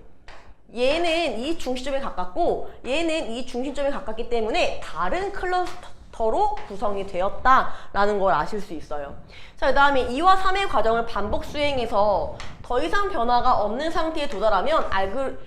얘는 이 중심점에 가깝고 얘는 이 중심점에 가깝기 때문에 다른 클러스터로 구성이 되었다라는 걸 아실 수 있어요. 자, 그 다음에 2와 3의 과정을 반복 수행해서 더 이상 변화가 없는 상태에 도달하면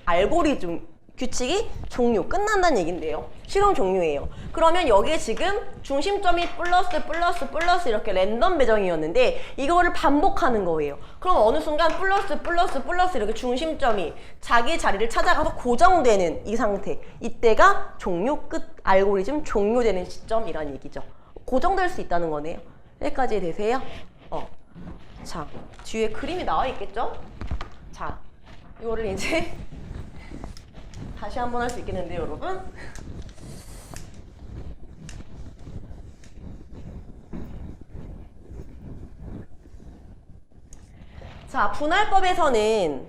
알고리즘 규칙이 종료, 끝난다는 얘긴데요. 실험 종료예요. 그러면 여기에 지금 중심점이 플러스 이렇게 랜덤 배정이었는데 이거를 반복하는 거예요. 그럼 어느 순간 플러스 이렇게 중심점이 자기 자리를 찾아가서 고정되는 이 상태. 이때가 종료, 끝, 알고리즘 종료되는 시점이란 얘기죠. 고정될 수 있다는 거네요. 여기까지 되세요? 자, 뒤에 그림이 나와 있겠죠? 자, 이거를 이제 다시 한번 할 수 있겠는데요, 여러분? 자, 분할법에서는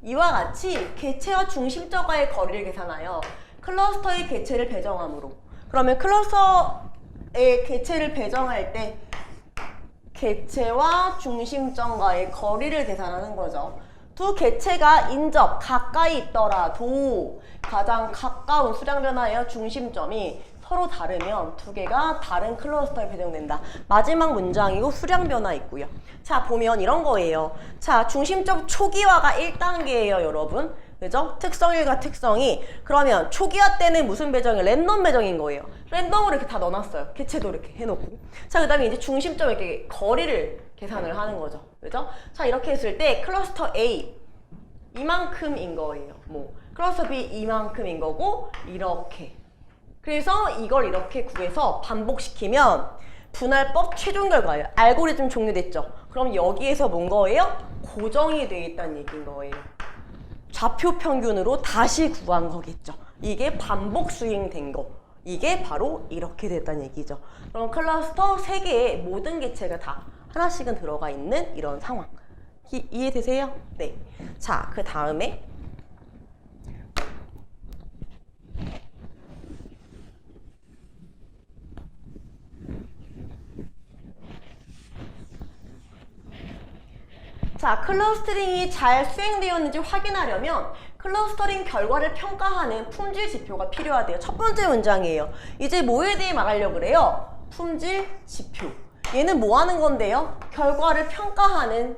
이와 같이 개체와 중심점과의 거리를 계산하여 클러스터의 개체를 배정하므로, 그러면 클러스터의 개체를 배정할 때 개체와 중심점과의 거리를 계산하는 거죠. 두 개체가 인접 가까이 있더라도 가장 가까운 수량 변화의 중심점이 서로 다르면 두 개가 다른 클러스터에 배정된다. 마지막 문장이고 수량 변화 있고요. 자, 보면 이런 거예요. 자, 중심점 초기화가 1단계예요, 여러분. 그죠? 특성 1과 특성 2. 그러면 초기화 때는 무슨 배정이에요? 랜덤 배정인 거예요. 랜덤으로 이렇게 다 넣어놨어요. 개체도 이렇게 해놓고. 자, 그 다음에 이제 중심점 이렇게 거리를 계산을 하는 거죠. 그죠? 자, 이렇게 했을 때 클러스터 A 이만큼인 거예요. 뭐 클러스터 B 이만큼인 거고 이렇게. 그래서 이걸 이렇게 구해서 반복시키면 분할법 최종 결과예요. 알고리즘 종료됐죠? 그럼 여기에서 뭔 거예요? 고정이 돼 있다는 얘기인 거예요. 좌표 평균으로 다시 구한 거겠죠. 이게 반복 수행된 거. 이게 바로 이렇게 됐다는 얘기죠. 그럼 클러스터 3개의 모든 개체가 다 하나씩은 들어가 있는 이런 상황. 이해되세요? 네. 자, 그 다음에 자, 클러스터링이 잘 수행되었는지 확인하려면 클러스터링 결과를 평가하는 품질 지표가 필요하대요. 첫 번째 문장이에요. 이제 뭐에 대해 말하려고 그래요? 품질 지표. 얘는 뭐 하는 건데요? 결과를 평가하는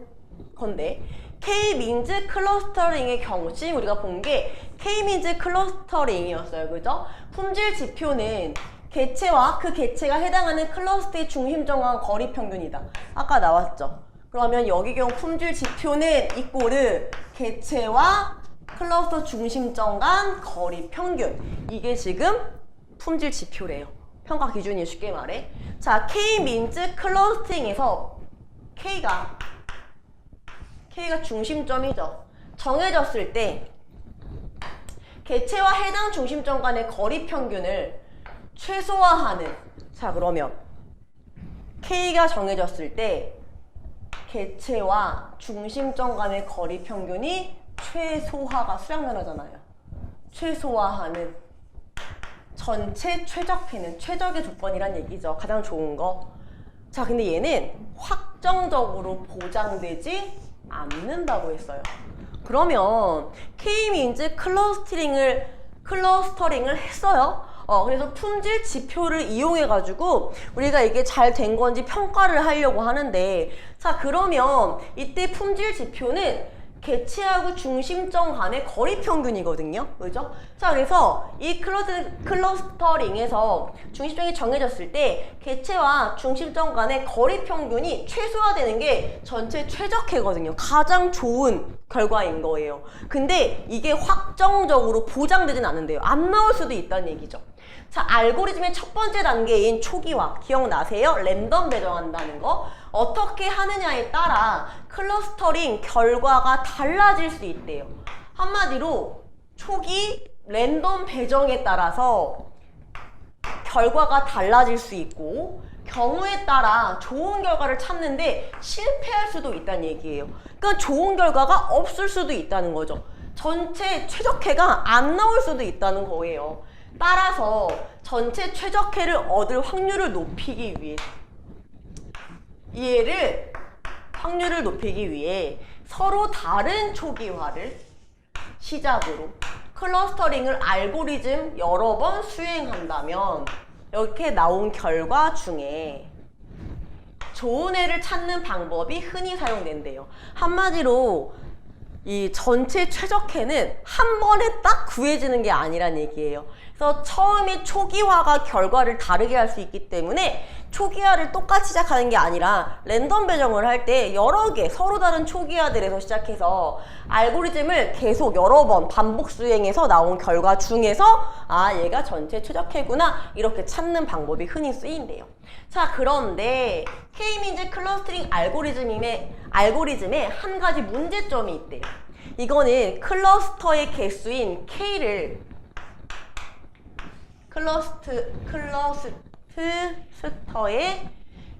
건데 K-민즈 클러스터링의 경우 지금 우리가 본 게 K-민즈 클러스터링이었어요. 그죠? 품질 지표는 개체와 그 개체가 해당하는 클러스터의 중심점 간 거리 평균이다. 아까 나왔죠? 그러면 여기 경우 품질 지표는 이꼬르 개체와 클러스터 중심점 간 거리 평균. 이게 지금 품질 지표래요. 평가 기준이 쉽게 말해. 자, K-민즈 클러스터링에서 K가 중심점이죠. 정해졌을 때 개체와 해당 중심점 간의 거리 평균을 최소화하는. 자, 그러면 K가 정해졌을 때 개체와 중심점 간의 거리 평균이 최소화가 수량 변화잖아요. 최소화하는 전체 최적화는 최적의 조건이란 얘기죠. 가장 좋은 거. 자, 근데 얘는 확정적으로 보장되지 않는다고 했어요. 그러면 K-민즈 클러스터링을 했어요. 그래서 품질 지표를 이용해가지고 우리가 이게 잘 된 건지 평가를 하려고 하는데, 자, 그러면 이때 품질 지표는 개체하고 중심점 간의 거리 평균이거든요. 그죠? 자, 그래서 이 클러스터링에서 중심점이 정해졌을 때 개체와 중심점 간의 거리 평균이 최소화되는 게 전체 최적화거든요. 가장 좋은 결과인 거예요. 근데 이게 확정적으로 보장되진 않는데요. 안 나올 수도 있다는 얘기죠. 자, 알고리즘의 첫 번째 단계인 초기화 기억나세요? 랜덤 배정한다는 거. 어떻게 하느냐에 따라 클러스터링 결과가 달라질 수 있대요. 한마디로 초기 랜덤 배정에 따라서 결과가 달라질 수 있고 경우에 따라 좋은 결과를 찾는데 실패할 수도 있다는 얘기예요. 그러니까 좋은 결과가 없을 수도 있다는 거죠. 전체 최적화가 안 나올 수도 있다는 거예요. 따라서 전체 최적화를 얻을 확률을 높이기 위해 확률을 높이기 위해 서로 다른 초기화를 시작으로 클러스터링을 알고리즘 여러 번 수행한다면 이렇게 나온 결과 중에 좋은 애를 찾는 방법이 흔히 사용된대요. 한마디로 이 전체 최적해는 한 번에 딱 구해지는 게 아니란 얘기예요. 그래서 처음에 초기화가 결과를 다르게 할 수 있기 때문에 초기화를 똑같이 시작하는 게 아니라 랜덤 배정을 할 때 여러 개 서로 다른 초기화들에서 시작해서 알고리즘을 계속 여러 번 반복 수행해서 나온 결과 중에서 아, 얘가 전체 최적해구나 이렇게 찾는 방법이 흔히 쓰인대요. 자, 그런데 K-민즈 클러스터링 알고리즘에 한 가지 문제점이 있대요. 이거는 클러스터의 개수인 K를 클러스터의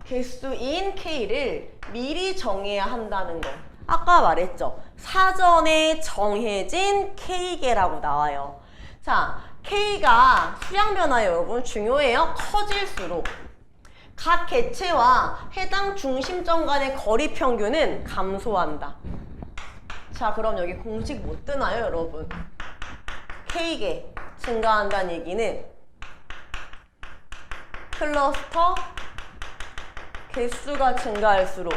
개수인 K를 미리 정해야 한다는 거. 아까 말했죠. 사전에 정해진 K개라고 나와요. 자, K가 수량 변화 여러분 중요해요. 커질수록 각 개체와 해당 중심점 간의 거리 평균은 감소한다. 자, 그럼 여기 공식 못 뜨나요, 여러분? K개 증가한다는 얘기는 클러스터 개수가 증가할수록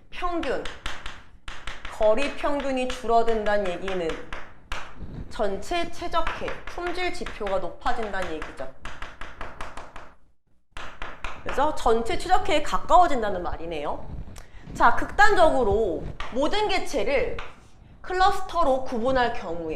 평균, 거리 평균이 줄어든다는 얘기는 전체 최적해, 품질 지표가 높아진다는 얘기죠. 그래서 전체 최적해에 가까워진다는 말이네요. 자, 극단적으로 모든 개체를 클러스터로 구분할 경우에,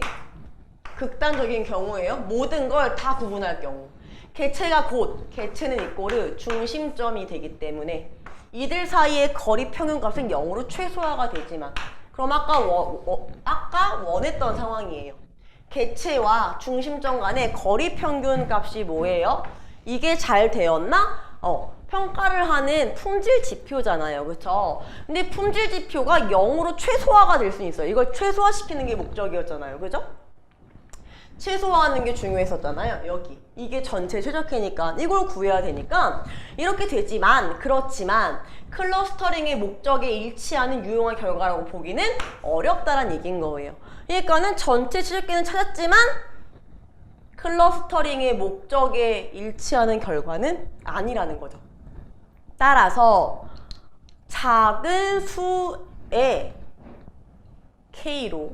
극단적인 경우에요. 모든 걸 다 구분할 경우. 개체가 곧, 개체는 이꼬르 중심점이 되기 때문에 이들 사이의 거리 평균값은 0으로 최소화가 되지만, 그럼 아까 원했던 상황이에요. 개체와 중심점 간의 거리 평균값이 뭐예요? 이게 잘 되었나? 평가를 하는 품질 지표잖아요. 그쵸? 근데 품질 지표가 0으로 최소화가 될 수 있어요. 이걸 최소화시키는 게 목적이었잖아요. 그죠? 최소화하는 게 중요했었잖아요. 여기. 이게 전체 최적해니까 이걸 구해야 되니까 이렇게 되지만, 그렇지만 클러스터링의 목적에 일치하는 유용한 결과라고 보기는 어렵다는 얘기인 거예요. 그러니까는 전체 최적해는 찾았지만 클러스터링의 목적에 일치하는 결과는 아니라는 거죠. 따라서 작은 수의 K로,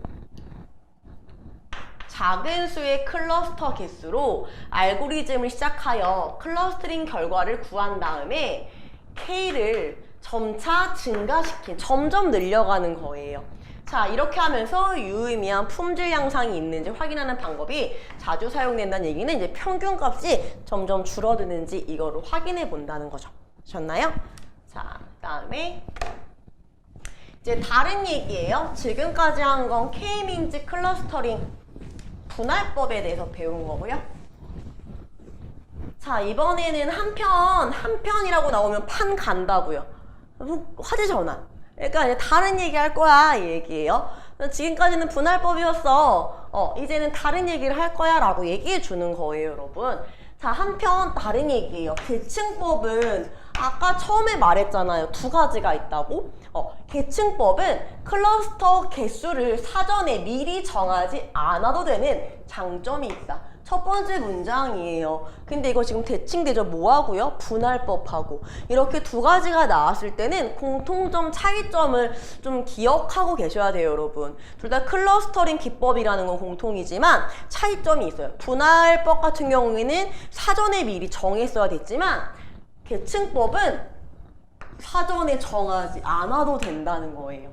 작은 수의 클러스터 개수로 알고리즘을 시작하여 클러스터링 결과를 구한 다음에 K를 점차 증가시킨, 점점 늘려가는 거예요. 자, 이렇게 하면서 유의미한 품질 향상이 있는지 확인하는 방법이 자주 사용된다는 얘기는 이제 평균값이 점점 줄어드는지 이거를 확인해 본다는 거죠. 아셨나요? 자, 그다음에 이제 다른 얘기예요. 지금까지 한 건 K-민즈 클러스터링 분할법에 대해서 배운 거고요. 자, 이번에는 한 편이라고 나오면 판 간다고요. 화제 전환. 그러니까 이제 다른 얘기 할 거야 이 얘기예요. 지금까지는 분할법이었어. 이제는 다른 얘기를 할 거야 라고 얘기해 주는 거예요, 여러분. 자, 한편 다른 얘기예요. 계층법은 아까 처음에 말했잖아요. 두 가지가 있다고. 계층법은 클러스터 개수를 사전에 미리 정하지 않아도 되는 장점이 있다. 첫 번째 문장이에요. 근데 이거 지금 대칭되죠. 뭐하고요? 분할법하고. 이렇게 두 가지가 나왔을 때는 공통점, 차이점을 좀 기억하고 계셔야 돼요, 여러분. 둘 다 클러스터링 기법이라는 건 공통이지만 차이점이 있어요. 분할법 같은 경우에는 사전에 미리 정했어야 됐지만 계층법은 사전에 정하지 않아도 된다는 거예요.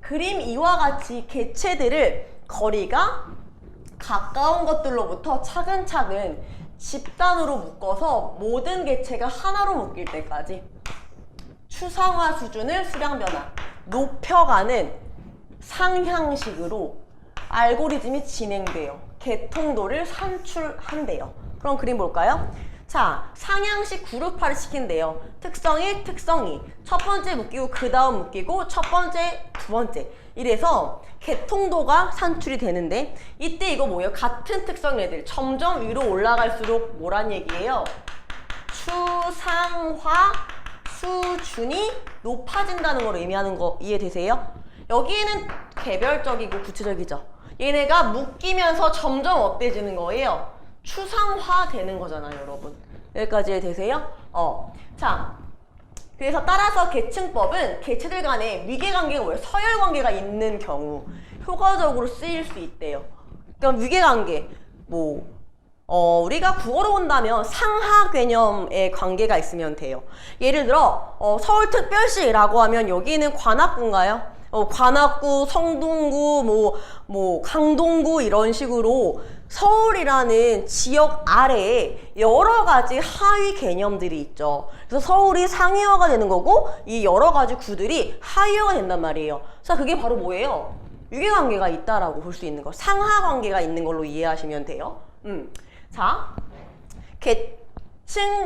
그림 이와 같이 개체들을 거리가 가까운 것들로부터 차근차근 집단으로 묶어서 모든 개체가 하나로 묶일 때까지 추상화 수준을 수량 변화, 높여가는 상향식으로 알고리즘이 진행돼요. 개통도를 산출한대요. 그럼 그림 볼까요? 자, 상향식 그룹화를 시킨대요. 특성 1, 특성 2. 첫 번째 묶이고 그 다음 묶이고 첫 번째, 두 번째. 이래서 개통도가 산출이 되는데 이때 이거 뭐예요? 같은 특성 애들 점점 위로 올라갈수록 뭐란 얘기예요? 추상화 수준이 높아진다는 걸 의미하는 거 이해되세요? 여기에는 개별적이고 구체적이죠. 얘네가 묶이면서 점점 어때지는 거예요? 추상화 되는 거잖아요, 여러분. 여기까지 이해되세요? 자, 그래서 따라서 계층법은 개체들 간에 위계관계가 뭐예요? 서열관계가 있는 경우, 효과적으로 쓰일 수 있대요. 그럼 위계관계, 우리가 국어로 본다면 상하 개념의 관계가 있으면 돼요. 예를 들어 서울특별시라고 하면 여기는 관악구인가요? 관악구, 성동구, 강동구 이런 식으로 서울이라는 지역 아래에 여러 가지 하위 개념들이 있죠. 그래서 서울이 상위어가 되는 거고 이 여러 가지 구들이 하위어가 된단 말이에요. 자, 그게 바로 뭐예요? 유계관계가 있다라고 볼 수 있는 거. 상하 관계가 있는 걸로 이해하시면 돼요. 자,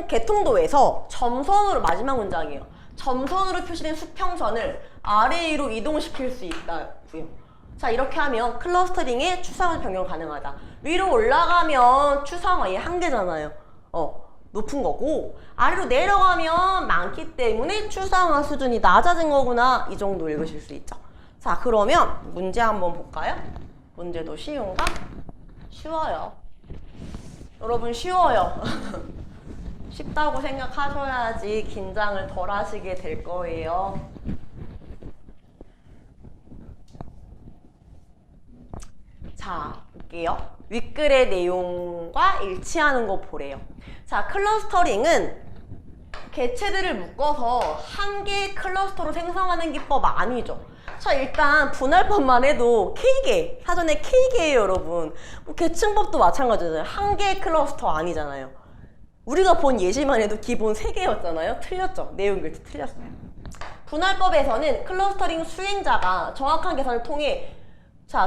개통도에서 점선으로 마지막 문장이에요. 점선으로 표시된 수평선을 아래 위로 이동시킬 수 있다고요. 자, 이렇게 하면 클러스터링의 추상화 변경 가능하다. 위로 올라가면 추상화의 한계잖아요. 높은 거고 아래로 내려가면 많기 때문에 추상화 수준이 낮아진 거구나. 이 정도 읽으실 수 있죠. 자, 그러면 문제 한번 볼까요? 문제도 쉬운가? 쉬워요. 여러분 쉬워요. 쉽다고 생각하셔야지 긴장을 덜 하시게 될 거예요. 자, 볼게요. 윗글의 내용과 일치하는 거 보래요. 자, 클러스터링은 개체들을 묶어서 한 개의 클러스터로 생성하는 기법 아니죠. 자, 일단 분할법만 해도 K개, 사전에 K개예요, 여러분. 계층법도 마찬가지잖아요. 한 개의 클러스터 아니잖아요. 우리가 본 예시만 해도 기본 3개였잖아요. 틀렸죠? 내용 글씨 틀렸어요. 분할법에서는 클러스터링 수행자가 정확한 계산을 통해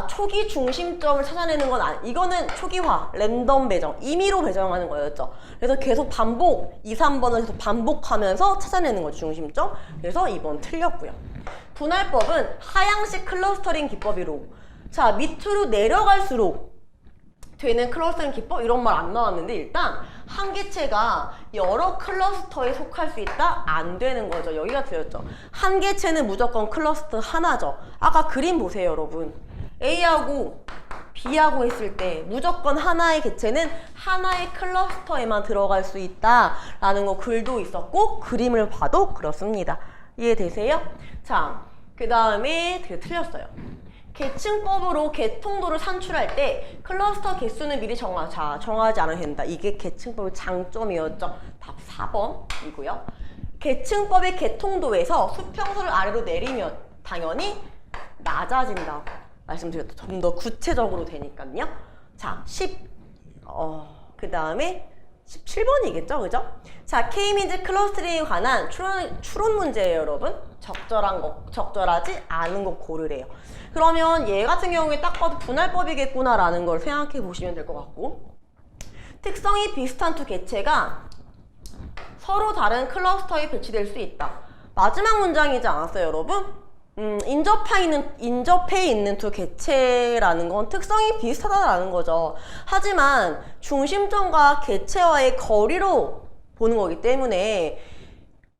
초기 중심점을 찾아내는 건 이거는 초기화, 랜덤 배정, 임의로 배정하는 거였죠. 그래서 계속 반복, 2, 3번을 계속 반복하면서 찾아내는 거죠, 중심점. 그래서 2번 틀렸고요. 분할법은 하향식 클러스터링 기법이로. 자, 밑으로 내려갈수록 되는 클러스터링 기법 이런 말 안 나왔는데 일단 한 개체가 여러 클러스터에 속할 수 있다? 안 되는 거죠. 여기가 틀렸죠. 한 개체는 무조건 클러스터 하나죠. 아까 그림 보세요, 여러분. A하고 B하고 했을 때 무조건 하나의 개체는 하나의 클러스터에만 들어갈 수 있다라는 거 글도 있었고 그림을 봐도 그렇습니다. 이해되세요? 자, 그 다음에 틀렸어요. 계층법으로 개통도를 산출할 때 클러스터 개수는 미리 정하지 않아도 된다. 이게 계층법의 장점이었죠. 답 4번이고요. 계층법의 개통도에서 수평선을 아래로 내리면 당연히 낮아진다고 말씀드렸죠. 좀 더 구체적으로 되니까요. 자, 그 다음에 17번이겠죠, 그죠? 자, K-민즈 클러스터링에 관한 추론 문제예요, 여러분. 적절하지 않은 거 고르래요. 그러면 얘 같은 경우에 딱 봐도 분할법이겠구나라는 걸 생각해 보시면 될 것 같고, 특성이 비슷한 두 개체가 서로 다른 클러스터에 배치될 수 있다. 마지막 문장이지 않았어요, 여러분? 인접해 있는 두 개체라는 건 특성이 비슷하다라는 거죠. 하지만 중심점과 개체와의 거리로 보는 거기 때문에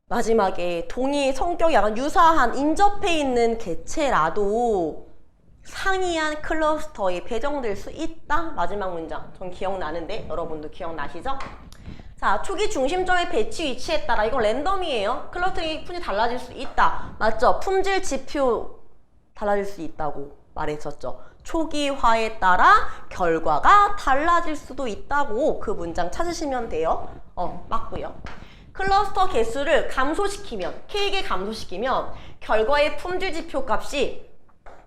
마지막에 동의 성격이 약간 유사한 인접해 있는 개체라도 상이한 클러스터에 배정될 수 있다. 마지막 문장. 전 기억나는데 여러분도 기억나시죠? 자, 초기 중심점의 배치 위치에 따라 이건 랜덤이에요. 클러스터링 품질 달라질 수 있다. 맞죠? 품질 지표 달라질 수 있다고 말했었죠. 초기화에 따라 결과가 달라질 수도 있다고 그 문장 찾으시면 돼요. 맞고요. 클러스터 개수를 감소시키면, K개 감소시키면 결과의 품질 지표 값이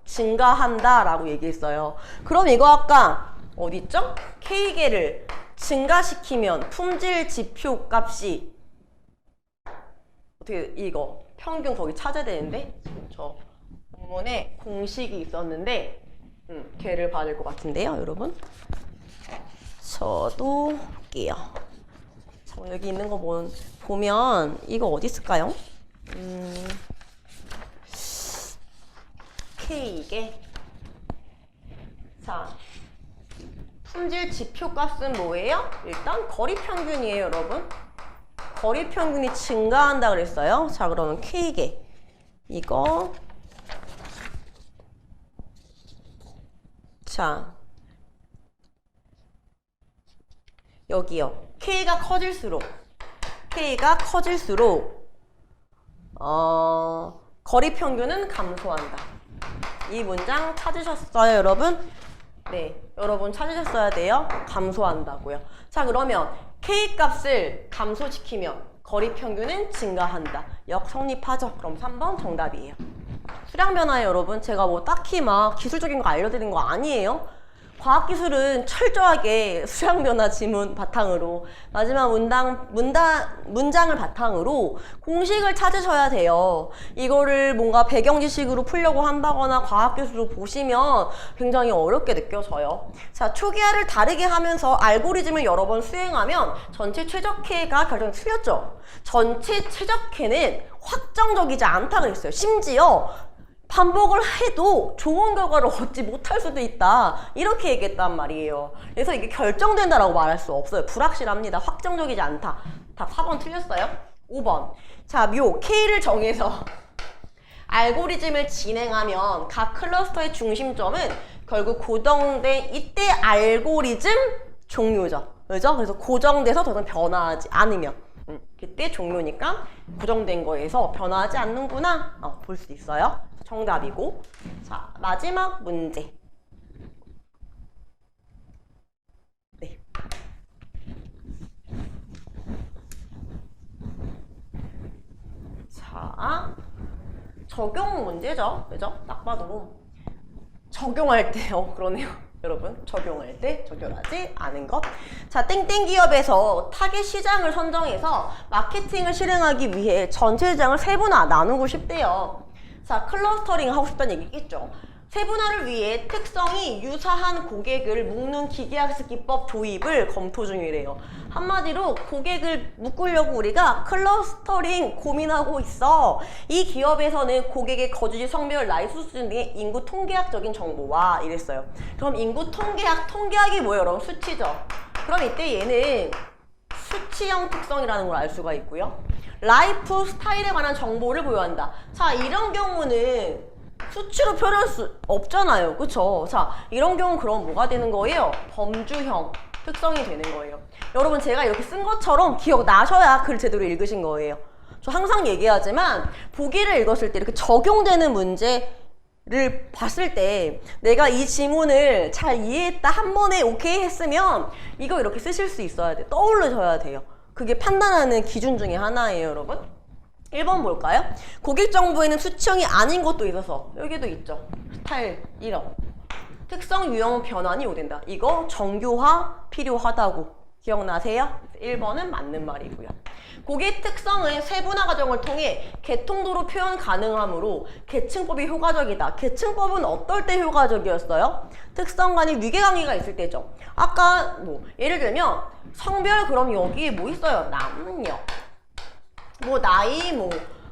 증가한다라고 얘기했어요. 그럼 이거 아까 어딨죠? K개를 증가시키면 품질 지표 값이 어떻게 이거 평균 거기 찾아야 되는데 저 본문에 공식이 있었는데 걔를 봐야 될 것 같은데요, 여러분. 저도 볼게요. 여기 있는 거 보면 이거 어디 있을까요? K개. 자, 품질 지표 값은 뭐예요? 일단 거리 평균이에요, 여러분. 거리 평균이 증가한다 그랬어요. 자, 그러면 K개. 이거. 자, 여기요. K가 커질수록 거리 평균은 감소한다. 이 문장 찾으셨어요, 여러분? 네, 여러분 찾으셨어야 돼요. 감소한다고요. 자, 그러면 K값을 감소시키면 거리 평균은 증가한다. 역성립하죠. 그럼 3번 정답이에요. 수량 변화에 여러분, 제가 뭐 딱히 막 기술적인 거 알려드린 거 아니에요. 과학기술은 철저하게 수량 변화 지문 바탕으로 마지막 문장을 바탕으로 공식을 찾으셔야 돼요. 이거를 뭔가 배경 지식으로 풀려고 한다거나 과학기술로 보시면 굉장히 어렵게 느껴져요. 자, 초기화를 다르게 하면서 알고리즘을 여러 번 수행하면 전체 최적화가 결정 틀렸죠. 전체 최적화는 확정적이지 않다고 했어요. 심지어 반복을 해도 좋은 결과를 얻지 못할 수도 있다. 이렇게 얘기했단 말이에요. 그래서 이게 결정된다라고 말할 수 없어요. 불확실합니다. 확정적이지 않다. 답 4번 틀렸어요. 5번. 자, 묘 K를 정해서 알고리즘을 진행하면 각 클러스터의 중심점은 결국 고정된 이때 알고리즘 종료죠. 그죠? 그래서 고정돼서 더 이상 변화하지 않으면 그때 종료니까 고정된 거에서 변화하지 않는구나 볼 수 있어요. 정답이고. 자, 마지막 문제. 네. 자, 적용 문제죠. 그죠? 딱 봐도 적용할 때요. 그러네요. 여러분, 적용할 때 적용하지 않은 것. 자, 땡땡 기업에서 타겟 시장을 선정해서 마케팅을 실행하기 위해 전체 시장을 세분화 나누고 싶대요. 자, 클러스터링 하고 싶다는 얘기겠죠. 세분화를 위해 특성이 유사한 고객을 묶는 기계학습 기법 도입을 검토 중이래요. 한마디로 고객을 묶으려고 우리가 클러스터링 고민하고 있어. 이 기업에서는 고객의 거주지, 성별, 나이, 수준 등의 인구 통계학적인 정보와 이랬어요. 그럼 인구 통계학이 뭐예요, 여러분? 수치죠. 그럼 이때 얘는 수치형 특성이라는 걸 알 수가 있고요. 라이프 스타일에 관한 정보를 보유한다. 자, 이런 경우는 수치로 표현할 수 없잖아요. 그쵸? 자, 이런 경우는 그럼 뭐가 되는 거예요? 범주형 특성이 되는 거예요. 여러분, 제가 이렇게 쓴 것처럼 기억나셔야 글 제대로 읽으신 거예요. 저 항상 얘기하지만 보기를 읽었을 때 이렇게 적용되는 문제를 봤을 때 내가 이 지문을 잘 이해했다, 한 번에 오케이 했으면 이거 이렇게 쓰실 수 있어야 돼요. 떠올리셔야 돼요. 그게 판단하는 기준 중에 하나예요, 여러분. 1번 볼까요? 고객 정보에는 수치형이 아닌 것도 있어서 여기도 있죠. 스타일 1억. 특성 유형 변환이 오된다. 이거 정교화 필요하다고 기억나세요? 1번은 맞는 말이고요. 고객 특성은 세분화 과정을 통해 개통도로 표현 가능하므로 계층법이 효과적이다. 계층법은 어떨 때 효과적이었어요? 특성 간의 위계관계가 있을 때죠. 아까 뭐 예를 들면 성별, 그럼 여기에 뭐 있어요? 남녀, 뭐 나이, 뭐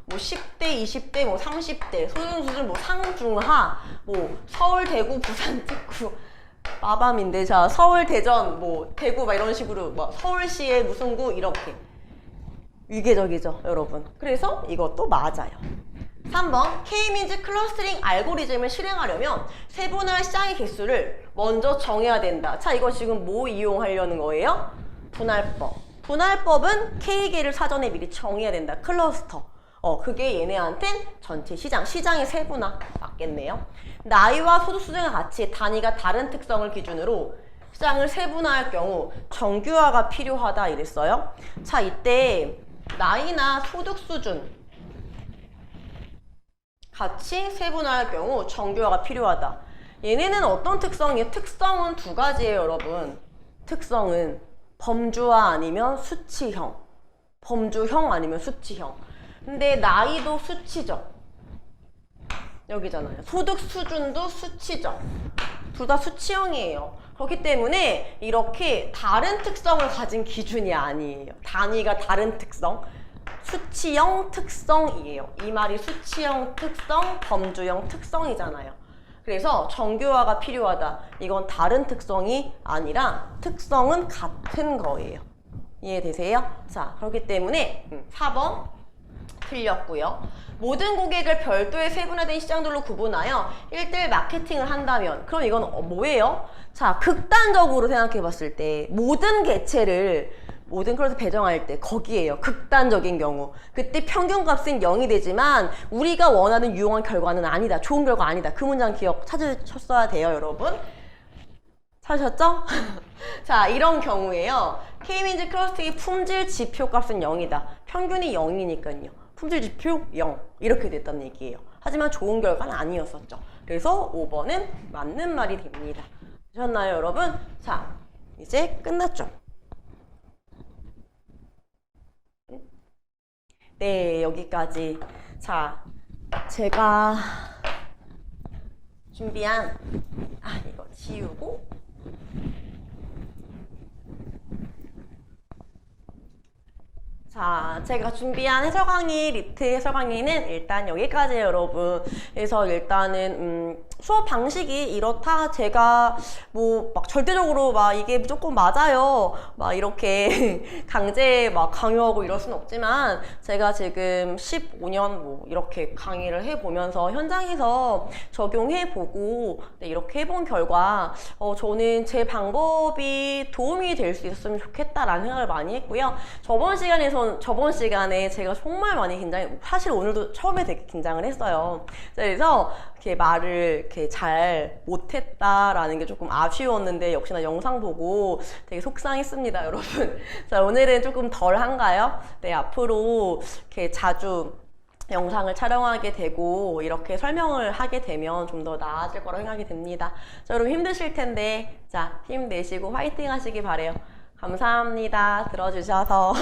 10대, 20대, 뭐 30대, 수준, 뭐 상중하, 뭐 서울, 대구, 부산, 특구, 빠밤인데, 자, 서울, 대전, 뭐 대구 막 이런 식으로 뭐 서울시의 무슨 구 이렇게 위계적이죠, 여러분. 그래서 이것도 맞아요. 3번, K민즈 클러스터링 알고리즘을 실행하려면 세분화 시장의 개수를 먼저 정해야 된다. 자, 이거 지금 뭐 이용하려는 거예요? 분할법. 분할법은 K개를 사전에 미리 정해야 된다. 클러스터. 그게 얘네한텐 전체 시장의 세분화 맞겠네요. 나이와 소득 수준과 같이 단위가 다른 특성을 기준으로 시장을 세분화할 경우 정규화가 필요하다 이랬어요. 자, 이때 나이나 소득 수준 같이 세분화할 경우 정규화가 필요하다. 얘네는 어떤 특성이에요? 특성은 두 가지예요, 여러분. 특성은 범주화 아니면 수치형. 범주형 아니면 수치형. 근데 나이도 수치죠. 여기잖아요. 소득 수준도 수치죠. 둘 다 수치형이에요. 그렇기 때문에 이렇게 다른 특성을 가진 기준이 아니에요. 단위가 다른 특성. 수치형 특성이에요. 이 말이 수치형 특성, 범주형 특성이잖아요. 그래서 정교화가 필요하다. 이건 다른 특성이 아니라 특성은 같은 거예요. 이해되세요? 자, 그렇기 때문에 4번 틀렸고요. 모든 고객을 별도의 세분화된 시장들로 구분하여 1대1 마케팅을 한다면 그럼 이건 뭐예요? 자, 극단적으로 생각해 봤을 때 모든 개체를 모든 클래스 배정할 때 거기에요. 극단적인 경우. 그때 평균값은 0이 되지만 우리가 원하는 유용한 결과는 아니다. 좋은 결과 아니다. 그 문장 기억 찾으셨어야 돼요, 여러분. 찾으셨죠? 자, 이런 경우에요. K민지 클러스틱의 품질 지표값은 0이다. 평균이 0이니까요. 품질 지표 0. 이렇게 됐다는 얘기예요. 하지만 좋은 결과는 아니었었죠. 그래서 5번은 맞는 말이 됩니다. 되셨나요, 여러분? 자, 이제 끝났죠? 네, 여기까지. 자, 제가 준비한 이거 지우고 자, 제가 준비한 해설 강의, 리트 해설 강의는 일단 여기까지예요, 여러분. 그래서 일단은 수업 방식이 이렇다. 제가 뭐 막 절대적으로 막 이게 무조건 맞아요. 막 이렇게 강제 막 강요하고 이럴 순 없지만 제가 지금 15년 뭐 이렇게 강의를 해보면서 현장에서 적용해보고 이렇게 해본 결과 저는 제 방법이 도움이 될 수 있었으면 좋겠다라는 생각을 많이 했고요. 저번 시간에 제가 정말 많이 사실 오늘도 처음에 되게 긴장을 했어요. 그래서 이렇게 말을 이렇게 잘 못했다라는 게 조금 아쉬웠는데 역시나 영상 보고 되게 속상했습니다, 여러분. 자, 오늘은 조금 덜 한가요? 네, 앞으로 이렇게 자주 영상을 촬영하게 되고 이렇게 설명을 하게 되면 좀 더 나아질 거라고 생각이 됩니다. 자, 여러분 힘드실 텐데 자, 힘내시고 화이팅 하시기 바래요. 감사합니다. 들어주셔서.